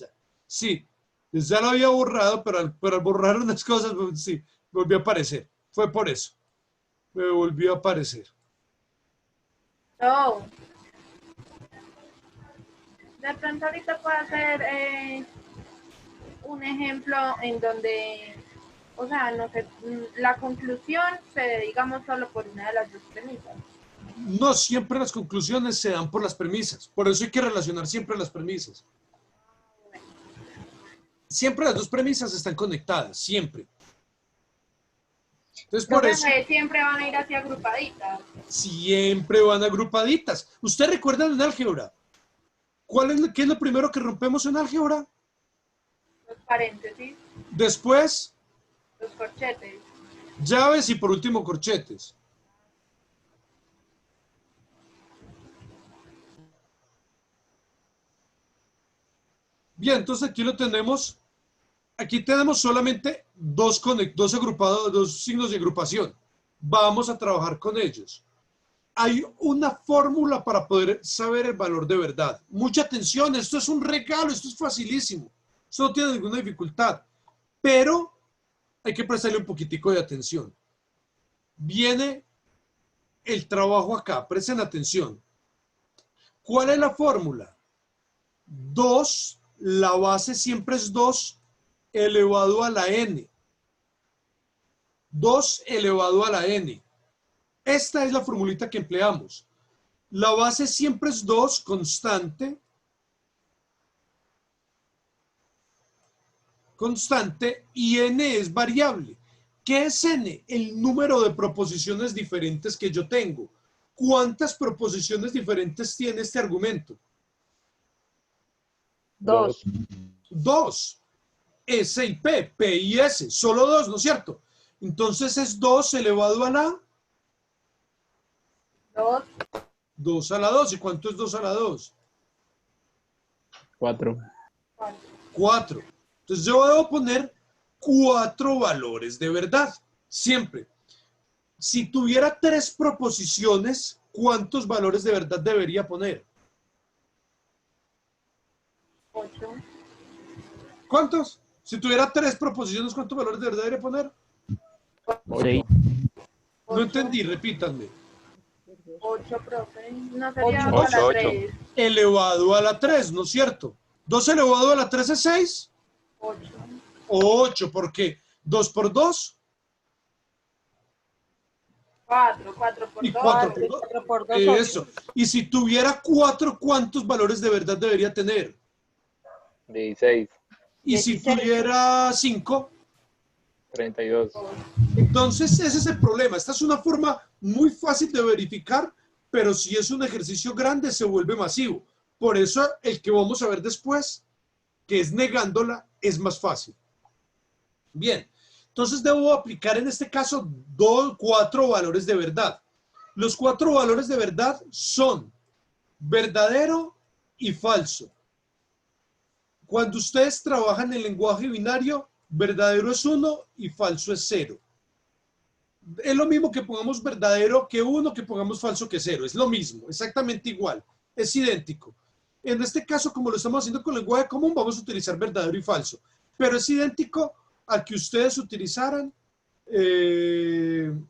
Sí, ya lo había borrado, pero al borrar unas cosas, pues, sí, volvió a aparecer. Fue por eso. Me volvió a aparecer. No. De pronto ahorita puedo hacer un ejemplo en donde, o sea, no sé, la conclusión se dé, digamos, solo por una de las dos premisas. No siempre las conclusiones se dan por las premisas. Por eso hay que relacionar siempre las premisas. Siempre las dos premisas están conectadas, siempre. Entonces, por Profe, eso siempre van a ir así agrupaditas. siempre van agrupaditas. ¿Usted recuerda en álgebra? ¿Qué es lo primero que rompemos en álgebra? Los paréntesis, Después, los corchetes. llaves y por último, corchetes. Bien, entonces aquí lo tenemos. Aquí tenemos solamente dos agrupados, dos signos de agrupación. Vamos a trabajar con ellos. Hay una fórmula para poder saber el valor de verdad. Mucha atención, esto es un regalo, esto es facilísimo. Esto no tiene ninguna dificultad, pero hay que prestarle un poquitico de atención. Viene el trabajo acá, presten atención. ¿Cuál es la fórmula? 2, la base siempre es 2 elevado a la n. 2 elevado a la n. Esta es la formulita que empleamos. La base siempre es 2, constante. Constante, y n es variable. ¿Qué es n? El número de proposiciones diferentes que yo tengo. ¿Cuántas proposiciones diferentes tiene este argumento? 2. 2. S y P y S, solo 2, ¿no es cierto? Entonces es 2 elevado a la 2, 2 a la 2. ¿Y cuánto es 2 a la 2? 4. 4. 4. Entonces yo debo poner 4 valores de verdad, siempre. Si tuviera 3 proposiciones, ¿cuántos valores de verdad debería poner? 8. ¿Cuántos? Si tuviera 3 proposiciones, ¿cuántos valores de verdad debería poner? 6. No entendí, repítanme. 8, profe. No sería Ocho. hasta la 8. 3. Elevado a la 3, ¿no es cierto? 2 elevado a la 3 es 6. 8. 8, ¿por qué? 2 por 2 4. 4 por y 2. 4 por 2. 4 por 2, Eso. Y si tuviera 4, ¿cuántos valores de verdad debería tener? 16. Y si 16. tuviera 5, 32. entonces ese es el problema. Esta es una forma muy fácil de verificar, pero si es un ejercicio grande se vuelve masivo. Por eso el que vamos a ver después, que es negándola, es más fácil. Bien, entonces debo aplicar en este caso 4 valores de verdad. Los 4 valores de verdad son verdadero y falso. Cuando ustedes trabajan en lenguaje binario, verdadero es 1 y falso es 0. Es lo mismo que pongamos verdadero que 1, que pongamos falso que 0. Es lo mismo, exactamente igual. Es idéntico. En este caso, como lo estamos haciendo con lenguaje común, vamos a utilizar verdadero y falso. Pero es idéntico a que ustedes utilizaran 1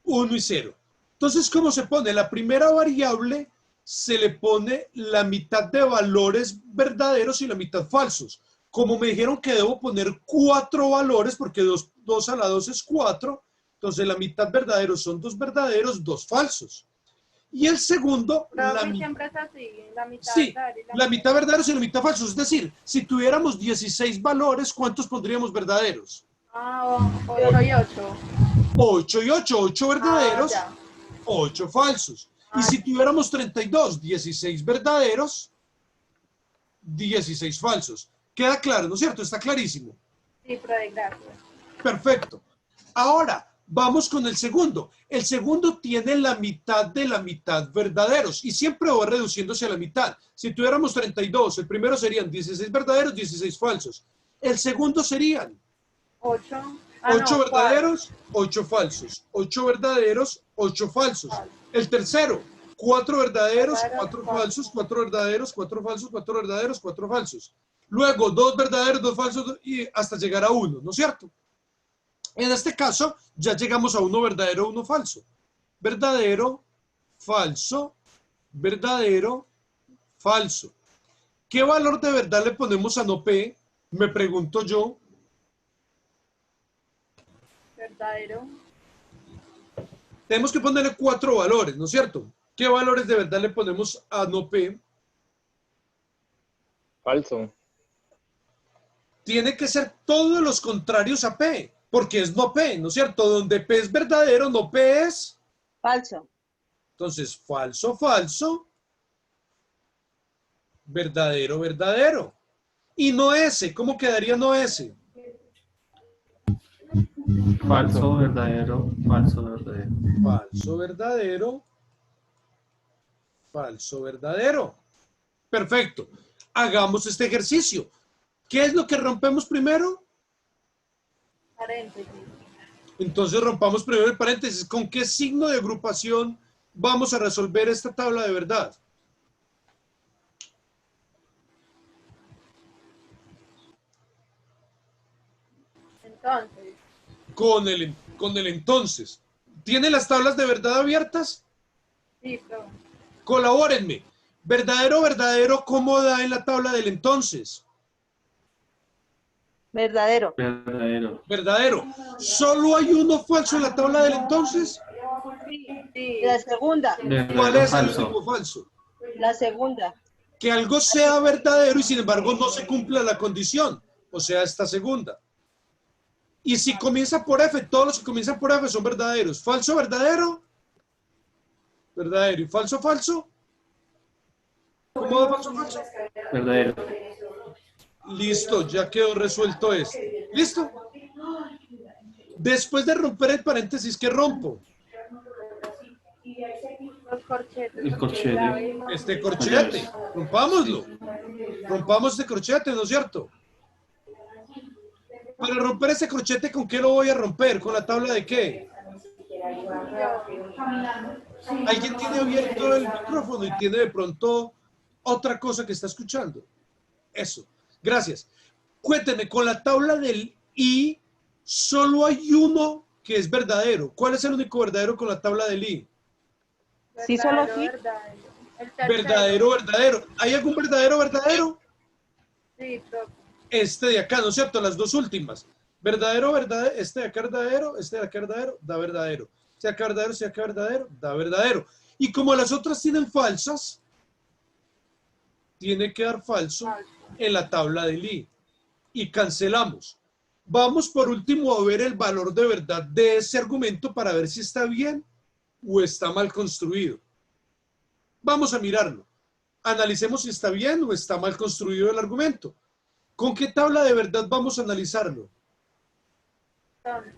y 0. Entonces, ¿cómo se pone? La primera variable se le pone la mitad de valores verdaderos y la mitad falsos. Como me dijeron que debo poner 4 valores, porque 2 a la 2 es 4, entonces la mitad verdaderos son 2 verdaderos, 2 falsos. Y el segundo, Profe, siempre es así. La mitad sí, verdadera y la mitad verdaderos y la mitad falsos. Es decir, si tuviéramos 16 valores, ¿cuántos pondríamos verdaderos? 8 y 8. 8 y 8, 8 verdaderos, Ya. 8 falsos. Y si tuviéramos 32, 16 verdaderos, 16 falsos. Queda claro, ¿no es cierto? Está clarísimo. Sí, profe, gracias. Perfecto. Ahora, vamos con el segundo. El segundo tiene la mitad de la mitad verdaderos y siempre va reduciéndose a la mitad. Si tuviéramos 32, el primero serían 16 verdaderos, 16 falsos. El segundo serían 8. 8 verdaderos, 8 falsos. 8 verdaderos, 8 falsos. El tercero, 4 verdaderos, 4 falsos, 4 verdaderos, 4 falsos, 4 verdaderos, 4 falsos. Luego, 2 verdaderos, 2 falsos y hasta llegar a 1, ¿no es cierto? En este caso, ya llegamos a 1 verdadero, 1 falso. Verdadero, falso, verdadero, falso. ¿Qué valor de verdad le ponemos a no P? Me pregunto yo. Verdadero. Tenemos que ponerle 4 valores, ¿no es cierto? ¿Qué valores de verdad le ponemos a no P? Falso. Tiene que ser todos los contrarios a P. porque es no P, ¿no es cierto? Donde P es verdadero, no P es. Falso. Entonces, falso, falso, verdadero, verdadero. Y no S, ¿cómo quedaría no S? Falso, verdadero, falso, verdadero. Falso, verdadero, falso, verdadero. Perfecto. Hagamos este ejercicio. ¿Qué es lo que rompemos primero? Paréntesis. Entonces rompamos primero el paréntesis. ¿Con qué signo de agrupación vamos a resolver esta tabla de verdad? Entonces, Con el entonces. ¿Tiene las tablas de verdad abiertas? sí, profe. Colabórenme. Verdadero, verdadero, ¿cómo da en la tabla del entonces? Verdadero. Verdadero. Verdadero. ¿Solo hay uno falso en la tabla del entonces? Sí, La segunda. ¿Cuál Verdadero, es el falso. único falso? La segunda. Que algo sea verdadero y sin embargo no se cumpla la condición, o sea, esta segunda. Y si comienza por F, todos los que comienzan por F son verdaderos. Falso, verdadero, verdadero. Y falso, falso. ¿Cómo da falso, falso? Verdadero. Listo, ya quedó resuelto esto. ¿Listo? Después de romper el paréntesis, ¿qué rompo? los corchetes. El corchete. Este corchete. Rompámoslo. Rompamos este corchete, ¿no es cierto? Para romper ese corchete, ¿con qué lo voy a romper? ¿Con la tabla de qué? Alguien tiene abierto el micrófono y tiene de pronto otra cosa que está escuchando. Eso. Gracias. Cuénteme, con la tabla del I, solo hay uno que es verdadero. ¿Cuál es el único verdadero con la tabla del I? Sí, solo Verdadero, sí. verdadero. El tercero. Verdadero, verdadero. ¿Hay algún verdadero, verdadero? Sí, profe. Este de acá, ¿no es cierto? Las dos últimas. Verdadero, verdadero, este de acá verdadero, este de acá verdadero, da verdadero. Este de acá verdadero, este de acá verdadero, da verdadero. Y como las otras tienen falsas, tiene que dar falso en la tabla del I. Y cancelamos. Vamos por último a ver el valor de verdad de ese argumento para ver si está bien o está mal construido. Vamos a mirarlo. Analicemos si está bien o está mal construido el argumento. ¿Con qué tabla de verdad vamos a analizarlo? Entonces,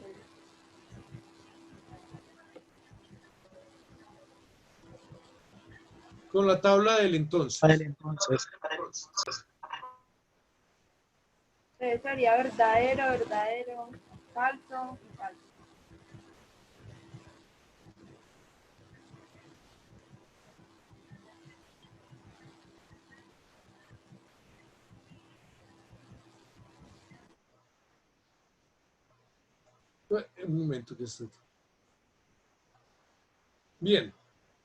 Con la tabla del entonces. sería verdadero, verdadero, falso y falso. Un momento que estoy. Bien,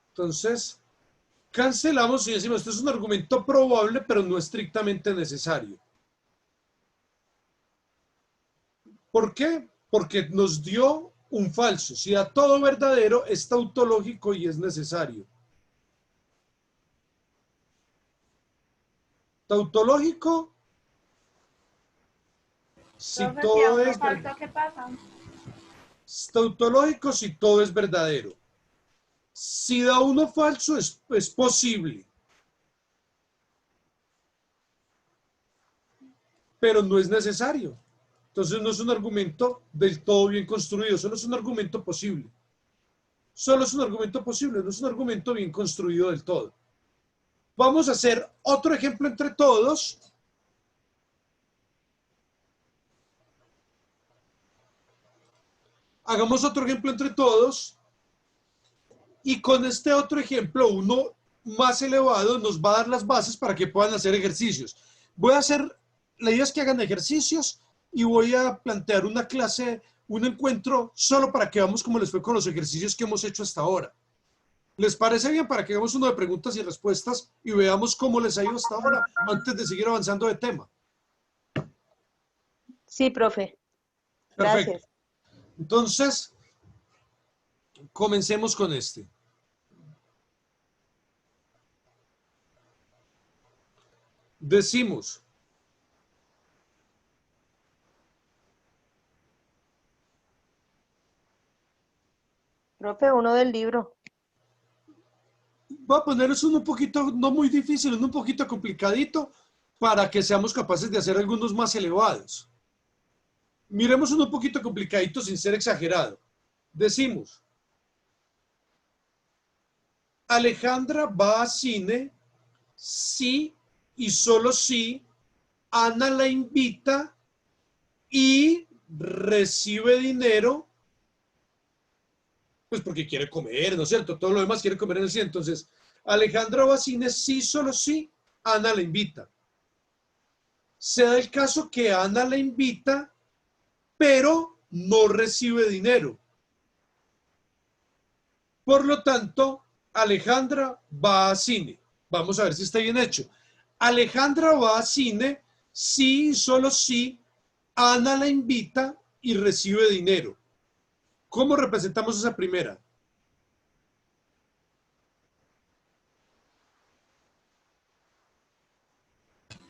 entonces cancelamos y decimos, esto es un argumento probable, pero no estrictamente necesario. ¿Por qué? Porque nos dio un falso. Si da todo verdadero, es tautológico y es necesario. Tautológico, si Profe, si a todo uno es falso, ¿qué pasa? tautológico, si todo es verdadero. Si da uno falso, es posible. Pero no es necesario. Entonces no es un argumento del todo bien construido, solo es un argumento posible. Solo es un argumento posible, no es un argumento bien construido del todo. Vamos a hacer otro ejemplo entre todos. Hagamos otro ejemplo entre todos. Y con este otro ejemplo, uno más elevado, nos va a dar las bases para que puedan hacer ejercicios. Voy a hacer, la idea es que hagan ejercicios y voy a plantear una clase, un encuentro, solo para que veamos cómo les fue con los ejercicios que hemos hecho hasta ahora. ¿Les parece bien? Para que hagamos uno de preguntas y respuestas y veamos cómo les ha ido hasta ahora antes de seguir avanzando de tema. Sí, profe. Perfecto. Gracias. Entonces, comencemos con este. Decimos Profe, uno del libro. Voy a ponerles uno un poquito, no muy difícil, uno un poquito complicadito para que seamos capaces de hacer algunos más elevados. Miremos uno un poquito complicadito sin ser exagerado. Decimos, Alejandra va a cine si y solo si Ana la invita y recibe dinero, pues porque quiere comer, ¿no es cierto? Todo lo demás quiere comer en el cine. Entonces, Alejandra va a cine si, solo si Ana la invita. Se da el caso que Ana la invita, pero no recibe dinero. Por lo tanto, Alejandra va a cine. Vamos a ver si está bien hecho. Alejandra va a cine si y solo si Ana la invita y recibe dinero. ¿Cómo representamos esa primera?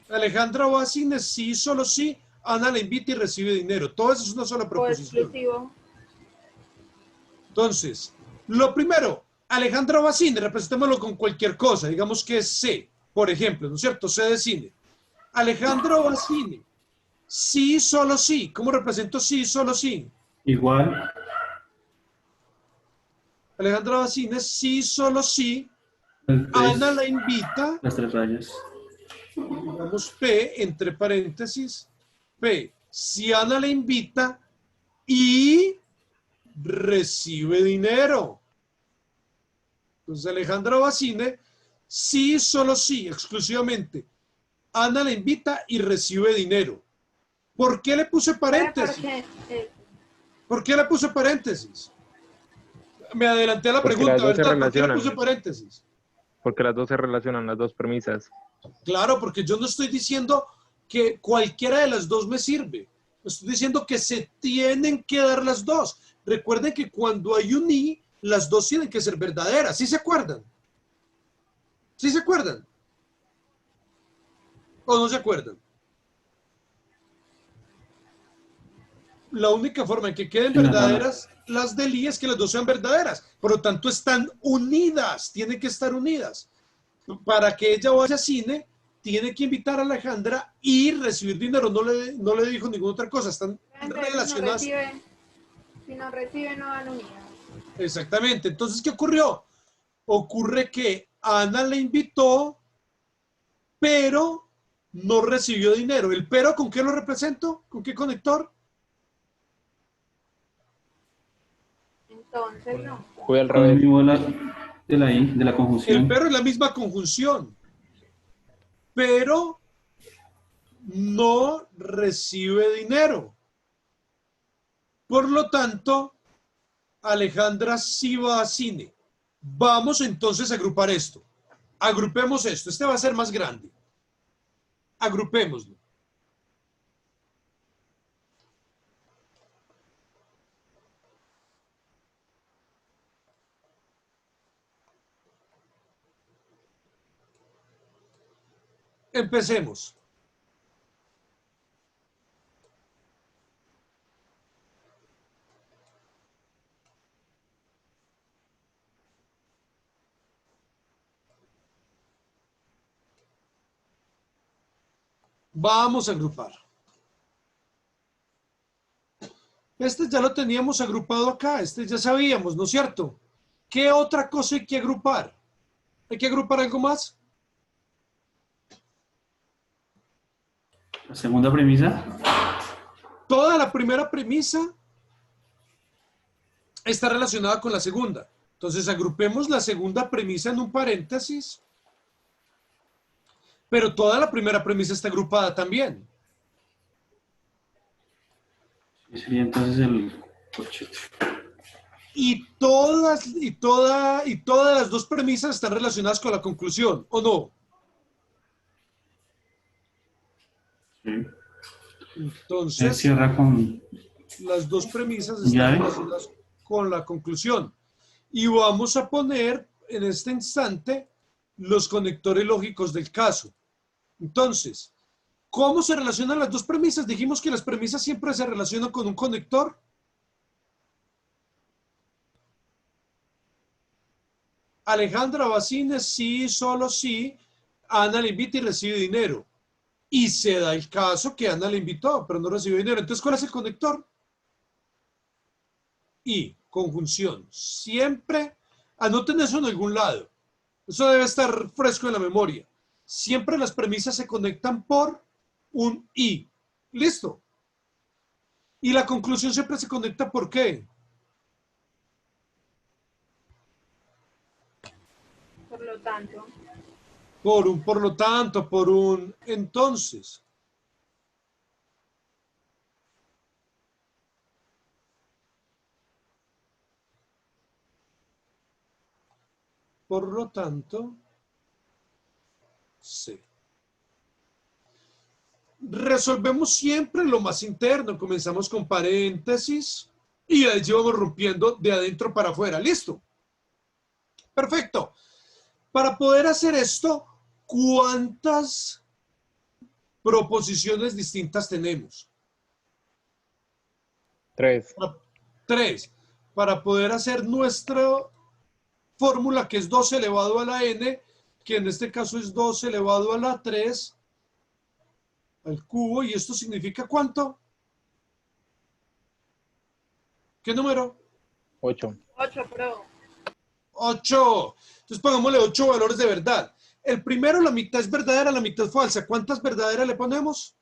Alejandra va a cine si y solo si Ana la invita y recibe dinero. Todo eso es una sola O proposición. exclusivo. Entonces, lo primero, Alejandra va a cine, representémoslo con cualquier cosa, digamos que es C, por ejemplo, ¿no es cierto? C de cine. Alejandra va a cine, sí, solo sí. ¿Cómo represento sí, solo sí? Igual. Alejandra va a cine, sí, solo sí. El Ana tres, la invita, las tres rayas. digamos P, entre paréntesis, P. Si Ana la invita y recibe dinero. Entonces Alejandra va a cine, sí, solo sí, exclusivamente. Ana la invita y recibe dinero. ¿Por qué le puse paréntesis? Porque, ¿Por qué le puse paréntesis? Me adelanté a la Porque pregunta, las dos se ¿verdad? ¿Por qué le relacionan. puse paréntesis? Porque las dos se relacionan, las dos premisas. Claro, porque yo no estoy diciendo que cualquiera de las dos me sirve. Estoy diciendo que se tienen que dar las dos. Recuerden que cuando hay un y, las dos tienen que ser verdaderas. ¿Sí se acuerdan? ¿Sí se acuerdan? ¿O no se acuerdan? La única forma en que queden verdaderas las del i es que las dos sean verdaderas. Por lo tanto, están unidas, tienen que estar unidas. Para que ella vaya a cine, tiene que invitar a Alejandra y recibir dinero. No le dijo ninguna otra cosa, están entonces, relacionadas. si no recibe, no dan unidas. Exactamente. Entonces, ¿qué ocurrió? Ocurre que Ana le invitó, pero no recibió dinero. ¿El pero con qué lo represento? ¿Con qué conector? Entonces, no. Fue al Con el revés. mismo de la I, de la El conjunción. pero es la misma conjunción, pero no recibe dinero. Por lo tanto, Alejandra sí va a cine. Vamos entonces a agrupar esto. Agrupemos esto. Este va a ser más grande. Agrupémoslo. Empecemos. Vamos a agrupar. Este ya lo teníamos agrupado acá. Este ya sabíamos, ¿no es cierto? ¿Qué otra cosa hay que agrupar? ¿Hay que agrupar algo más? La segunda premisa. Toda la primera premisa está relacionada con la segunda. Entonces agrupemos la segunda premisa en un paréntesis, pero toda la primera premisa está agrupada también. Y sería entonces el 8. Y todas las dos premisas están relacionadas con la conclusión, ¿o no? Sí. Entonces, Cierra con las dos premisas están llave. relacionadas con la conclusión. Y vamos a poner en este instante los conectores lógicos del caso. Entonces, ¿cómo se relacionan las dos premisas? Dijimos que las premisas siempre se relacionan con un conector. Alejandra va a cine, sí, solo sí. Ana le invita y recibe dinero. Y se da el caso que Ana le invitó, pero no recibió dinero. Entonces, ¿cuál es el conector? Y, conjunción. Siempre, anoten eso en algún lado. Eso debe estar fresco en la memoria. Siempre las premisas se conectan por un y. ¿Listo? Y la conclusión siempre se conecta ¿por qué? Por lo tanto, Por un por lo tanto, por un entonces. Por lo tanto, sí. Resolvemos siempre lo más interno. Comenzamos con paréntesis y ahí vamos rompiendo de adentro para afuera. ¿Listo? Perfecto. Para poder hacer esto, ¿cuántas proposiciones distintas tenemos? 3. 3. Para poder hacer nuestra fórmula, que es 2 elevado a la n, que en este caso es 2 elevado a la 3 al cubo, y esto significa ¿cuánto? ¿Qué número? 8. 8 pro, 8. Entonces pongámosle 8 valores de verdad. El primero, la mitad es verdadera, la mitad es falsa. ¿Cuántas verdaderas le ponemos?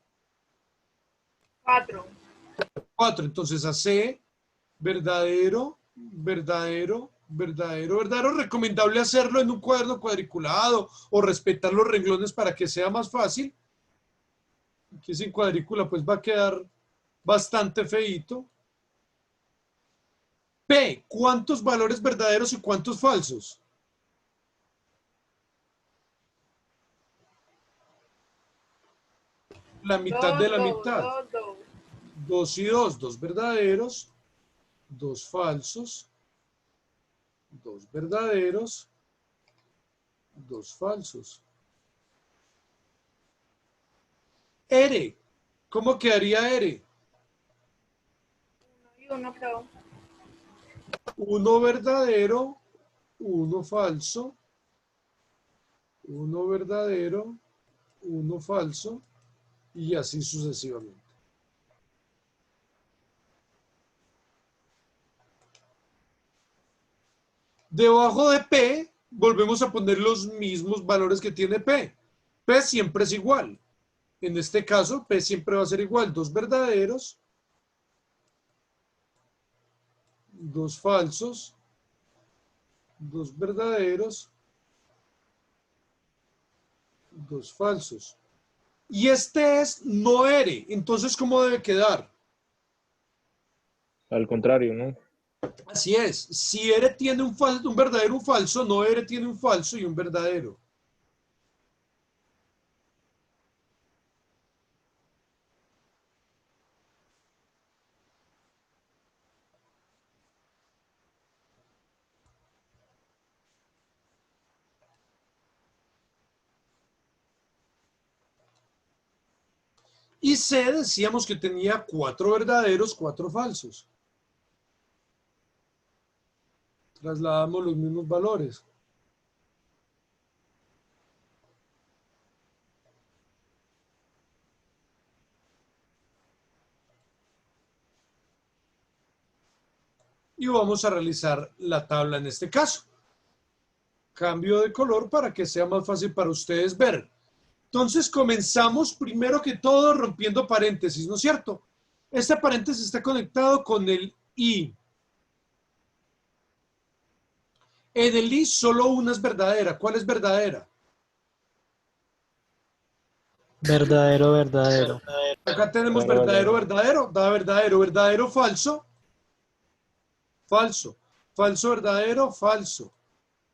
4, 4. Entonces a C, verdadero, verdadero, verdadero, verdadero. Recomendable hacerlo en un cuaderno cuadriculado o respetar los renglones para que sea más fácil. Aquí sin cuadrícula pues va a quedar bastante feíto. P, ¿cuántos valores verdaderos y cuántos falsos? La mitad de la mitad. 2. 2 y 2, 2 verdaderos, 2 falsos, 2 verdaderos, 2 falsos. R, ¿cómo quedaría R? 1 y 1 pro, 1 verdadero, 1 falso, 1 verdadero, 1 falso, y así sucesivamente. Debajo de P, volvemos a poner los mismos valores que tiene P. P siempre es igual. En este caso, P siempre va a ser igual. 2 verdaderos, 2 falsos, 2 verdaderos, 2 falsos. Y este es no R. Entonces, ¿cómo debe quedar? Al contrario, ¿no? Así es. Si R tiene un verdadero y un falso, no R tiene un falso y un verdadero. Y C decíamos que tenía 4 verdaderos, 4 falsos. Trasladamos los mismos valores. Y vamos a realizar la tabla en este caso. Cambio de color para que sea más fácil para ustedes ver. Entonces comenzamos primero que todo rompiendo paréntesis, ¿no es cierto? Este paréntesis está conectado con el I. En el I solo una es verdadera. ¿Cuál es verdadera? Verdadero, verdadero. Acá tenemos Verdadero, verdadero, verdadero, da verdadero, verdadero, falso, falso, falso, verdadero, falso,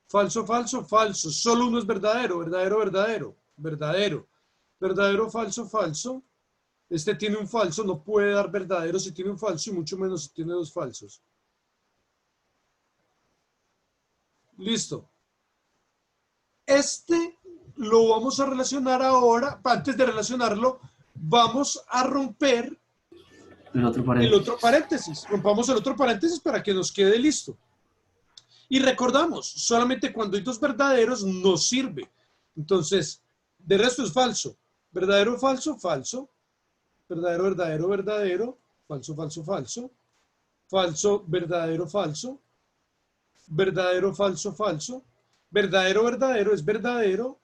falso, falso, falso. Solo uno es verdadero, verdadero, verdadero, verdadero, verdadero, falso, falso. Este tiene un falso, no puede dar verdadero si tiene un falso y mucho menos si tiene 2 falsos. Listo. Este lo vamos a relacionar ahora. Antes de relacionarlo, vamos a romper El otro el paréntesis. otro paréntesis. Rompamos el otro paréntesis para que nos quede listo. Y recordamos, solamente cuando hay dos verdaderos no sirve. Entonces, de resto es falso. Verdadero, falso, falso. Verdadero, verdadero, verdadero. Falso, falso, falso. Falso, verdadero, falso. Verdadero, falso, falso. Verdadero, verdadero es verdadero.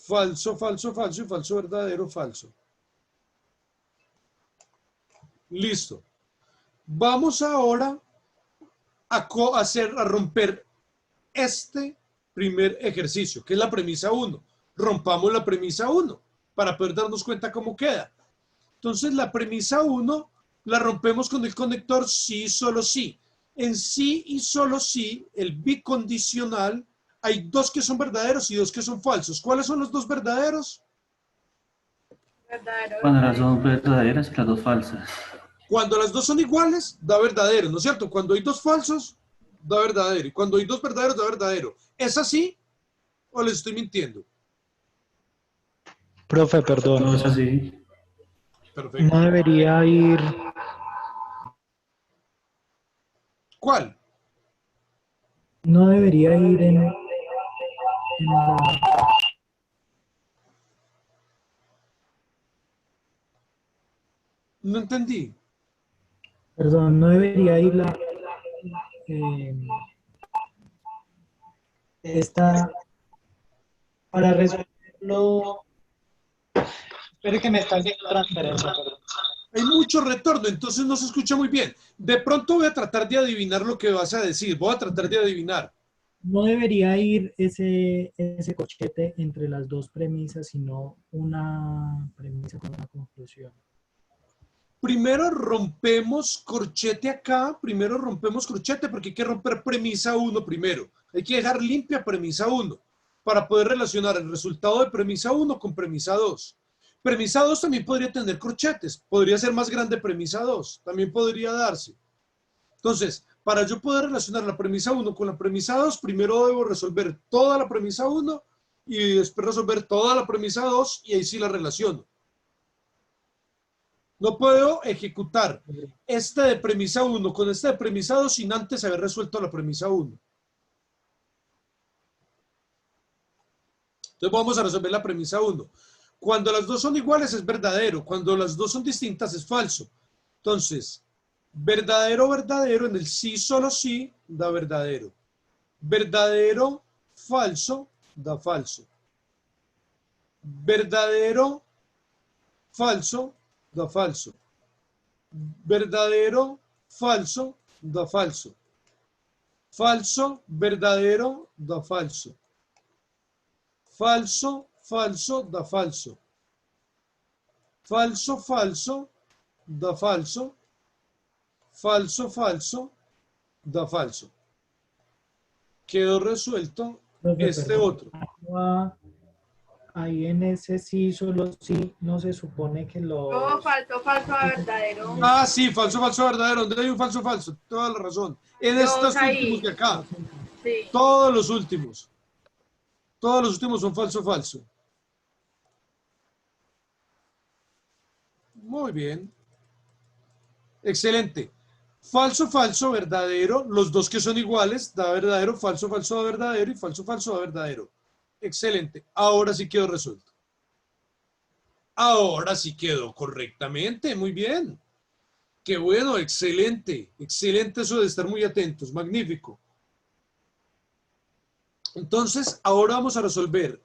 Falso, falso, falso y falso, verdadero, falso. Listo. Vamos ahora a romper este primer ejercicio, que es la premisa 1. Rompamos la premisa 1 para poder darnos cuenta cómo queda. Entonces, la premisa 1 la rompemos con el conector sí, solo sí. En sí y solo sí, el bicondicional, hay dos que son verdaderos y dos que son falsos. ¿Cuáles son los dos verdaderos? Verdadero, Cuando las verdadero. dos verdaderas y las dos falsas. Cuando las dos son iguales, da verdadero, ¿no es cierto? Cuando hay dos falsos, da verdadero. Y cuando hay dos verdaderos, da verdadero. ¿Es así o les estoy mintiendo? Profe, No perdón. es así. Perfecto. No debería ir, ¿Cuál? no debería ir en la, No entendí. perdón, no debería ir la, eh, esta, para resolverlo, espere que me está haciendo transferencia, perdón. Hay mucho retorno, entonces no se escucha muy bien. De pronto voy a tratar de adivinar lo que vas a decir. Voy a tratar de adivinar. No debería ir ese corchete entre las dos premisas, sino una premisa con una conclusión. Primero rompemos corchete acá. Primero rompemos corchete porque hay que romper premisa 1 primero. Hay que dejar limpia premisa 1 para poder relacionar el resultado de premisa 1 con premisa 2. Premisa 2 también podría tener corchetes. Podría ser más grande premisa 2. También podría darse. Entonces, para yo poder relacionar la premisa 1 con la premisa 2, primero debo resolver toda la premisa 1 y después resolver toda la premisa 2 y ahí sí la relaciono. No puedo ejecutar este de premisa 1 con este de premisa 2 sin antes haber resuelto la premisa 1. Entonces vamos a resolver la premisa 1. Cuando las dos son iguales es verdadero. Cuando las dos son distintas es falso. Entonces, verdadero, verdadero, en el sí, solo sí, da verdadero. Verdadero, falso, da falso. Verdadero, falso, da falso. Verdadero, falso, da falso. Falso, verdadero, da falso. Falso, falso, da falso. Falso, falso, da falso. Falso, falso, da falso. Quedó resuelto Profe, este perdón. otro. Ahí en ese sí, solo sí, no se supone que Todo los... falso, falso a verdadero. Ah, sí, falso, falso, verdadero. ¿Dónde hay un falso, falso? Toda la razón. En Dos estos ahí. últimos de acá. Sí. Todos los últimos. Todos los últimos son falso, falso. Muy bien. Excelente. Falso, falso, verdadero. Los dos que son iguales, da verdadero. Falso, falso, da verdadero. Y falso, falso, da verdadero. Excelente. Ahora sí quedó resuelto. Ahora sí quedó correctamente. Muy bien. Qué bueno, excelente. Excelente eso de estar muy atentos. Magnífico. Entonces, ahora vamos a resolver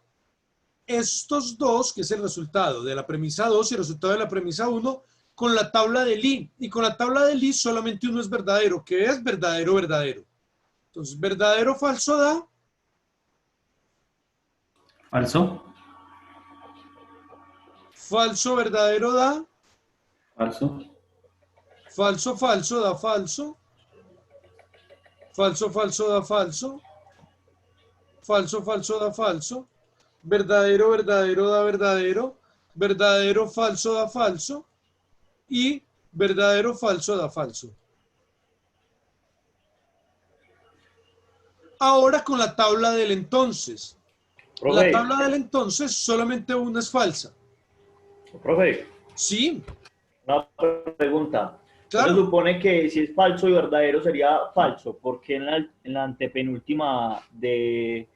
estos dos, que es el resultado de la premisa 2 y el resultado de la premisa 1, con la tabla de Lie. Y con la tabla de Lie solamente uno es verdadero, que es verdadero, verdadero. Entonces, verdadero, falso da. Falso. Falso, verdadero da. Falso. Falso, falso da falso. Falso, falso da falso. Falso, falso da falso. Verdadero, verdadero da verdadero. Verdadero, falso da falso. Y verdadero, falso da falso. Ahora con la tabla del entonces. La tabla del entonces solamente una es falsa. Profe, Sí, una pregunta. Claro. Se supone que si es falso y verdadero sería falso, porque en la antepenúltima el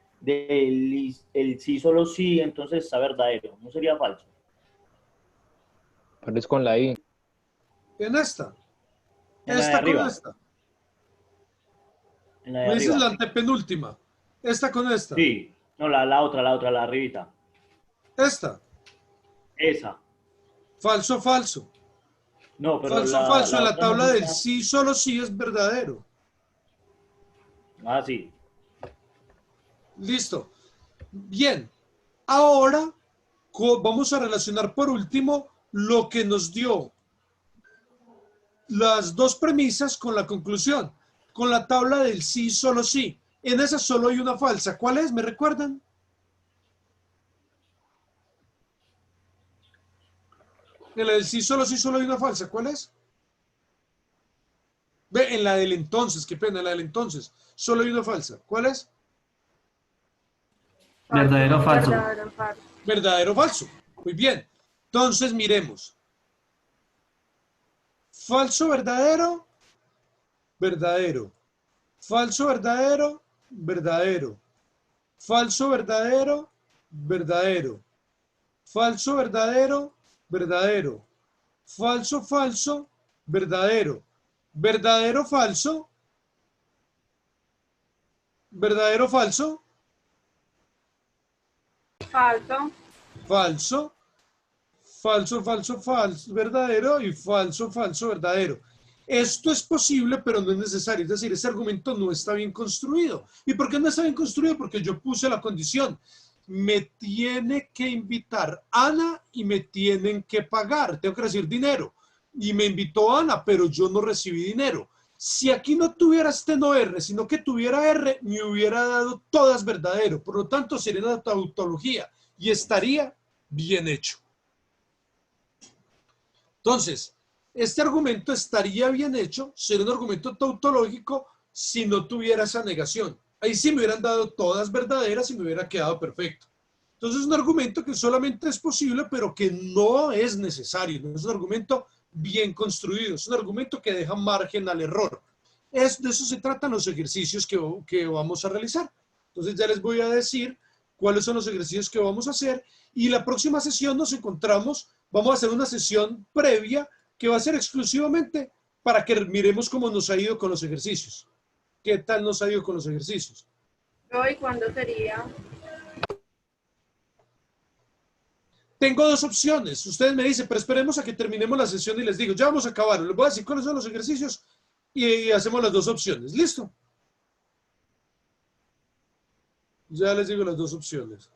sí solo sí, entonces está verdadero, no sería falso. Pero es con la I. En esta. En la de Esta con arriba. esta. En la de Me dices arriba. la antepenúltima. Esta con esta. Sí, no, la otra, la arribita. Esta. Esa. Falso, falso. No, pero Falso, falso. En la otra tabla del notita- sí, solo sí es verdadero. Ah, sí. Listo. Bien. Ahora vamos a relacionar por último lo que nos dio las dos premisas con la conclusión. Con la tabla del sí, solo sí. En esa solo hay una falsa. ¿Cuál es? ¿Me recuerdan? En la del sí, solo hay una falsa. ¿Cuál es? Ve, en la del entonces, qué pena, en la del entonces. Solo hay una falsa. ¿Cuál es? Verdadero o falso. Verdadero, falso. Verdadero o falso. Muy bien. Entonces, miremos. Falso, verdadero, verdadero. Falso, verdadero, verdadero. Falso, verdadero, verdadero. Falso, verdadero, verdadero. Falso, falso, verdadero. Verdadero, falso. Verdadero, falso. Falso. Falso. Falso, falso, falso, verdadero y falso, falso, verdadero. Esto es posible, pero no es necesario. Es decir, ese argumento no está bien construido. ¿Y por qué no está bien construido? Porque yo puse la condición. Me tiene que invitar Ana y me tienen que pagar. Tengo que recibir dinero. Y me invitó Ana, pero yo no recibí dinero. Si aquí no tuviera este no R, sino que tuviera R, me hubiera dado todas verdadero. Por lo tanto, sería una tautología y estaría bien hecho. Entonces, este argumento estaría bien hecho, sería un argumento tautológico si no tuviera esa negación. Ahí sí me hubieran dado todas verdaderas y me hubiera quedado perfecto. Entonces es un argumento que solamente es posible, pero que no es necesario. No es un argumento bien construido, es un argumento que deja margen al error. De eso se tratan los ejercicios que vamos a realizar. Entonces ya les voy a decir cuáles son los ejercicios que vamos a hacer y la próxima sesión nos encontramos, vamos a hacer una sesión previa que va a ser exclusivamente para que miremos cómo nos ha ido con los ejercicios. ¿Qué tal nos ha ido con los ejercicios? ¿Hoy cuándo sería? Tengo dos opciones. Ustedes me dicen, pero esperemos a que terminemos la sesión y les digo, ya vamos a acabar. Les voy a decir cuáles son los ejercicios y hacemos las dos opciones. ¿Listo? Ya les digo las dos opciones.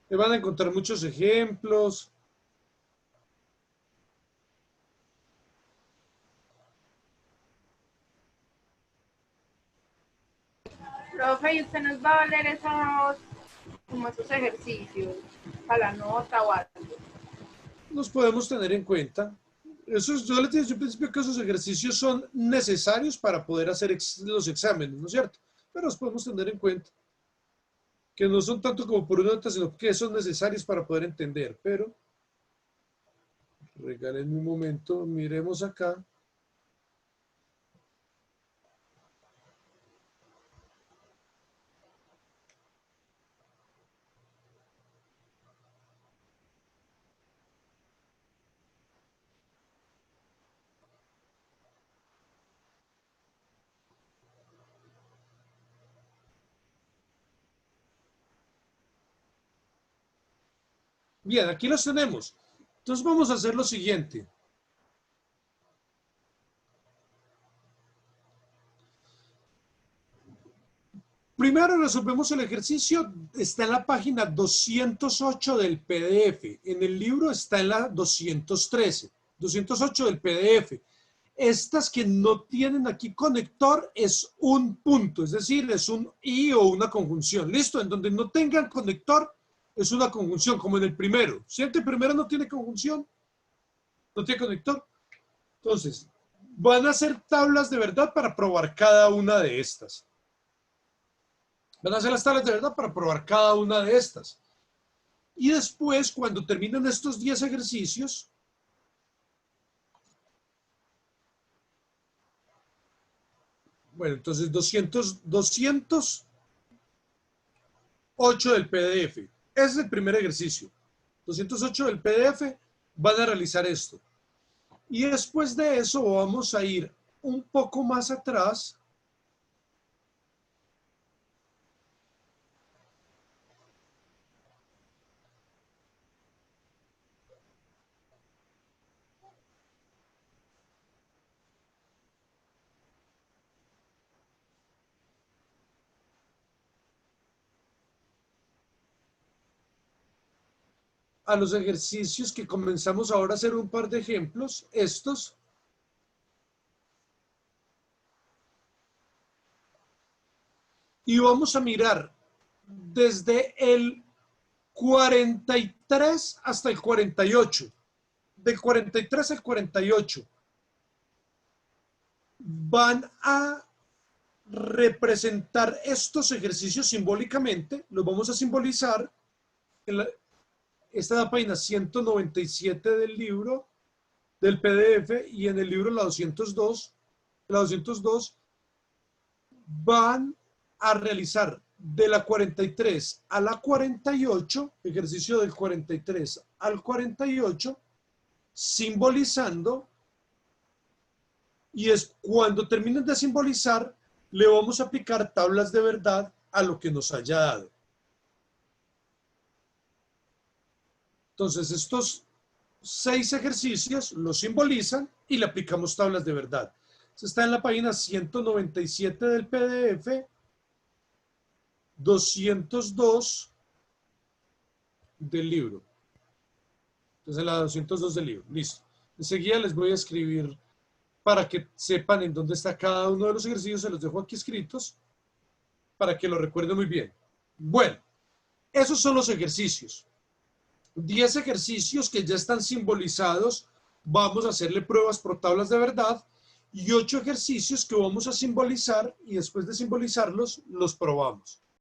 Me van a encontrar muchos ejemplos. Profe, ¿y usted nos va a leer esos ejercicios para la nota o algo? Los podemos tener en cuenta. Yo les dije al principio que esos ejercicios son necesarios para poder hacer los exámenes, ¿no es cierto? Pero los podemos tener en cuenta. Que no son tanto como por una nota, sino que son necesarios para poder entender. Pero, regálenme un momento, miremos acá. Bien, aquí los tenemos. Entonces vamos a hacer lo siguiente. Primero resolvemos el ejercicio. Está en la página 208 del PDF. En el libro está en la 213. 208 del PDF. Estas que no tienen aquí conector es un punto, es decir, es un y o una conjunción. ¿Listo? En donde no tengan conector es una conjunción, como en el primero. ¿Sí? El primero no tiene conjunción, no tiene conector. Entonces, van a hacer tablas de verdad para probar cada una de estas. Van a hacer las tablas de verdad para probar cada una de estas. Y después, cuando terminan estos 10 ejercicios, bueno, entonces 208 del PDF. Ese es el primer ejercicio. 208 del PDF van a realizar esto. Y después de eso vamos a ir un poco más atrás. A los ejercicios que comenzamos ahora a hacer un par de ejemplos, estos. Y vamos a mirar desde el 43 hasta el 48. Del 43 al 48. Van a representar estos ejercicios simbólicamente. Los vamos a simbolizar. Esta es la página 197 del libro, del PDF, y en el libro la 202 van a realizar de la 43 a la 48, ejercicio del 43 al 48, simbolizando, y es cuando terminen de simbolizar, le vamos a aplicar tablas de verdad a lo que nos haya dado. Entonces, estos 6 ejercicios los simbolizan y le aplicamos tablas de verdad. Eso está en la página 197 del PDF, 202 del libro. Entonces, en la 202 del libro. Listo. Enseguida les voy a escribir para que sepan en dónde está cada uno de los ejercicios. Se los dejo aquí escritos para que lo recuerden muy bien. Bueno, esos son los ejercicios. 10 ejercicios que ya están simbolizados, vamos a hacerle pruebas por tablas de verdad, y 8 ejercicios que vamos a simbolizar y después de simbolizarlos, los probamos.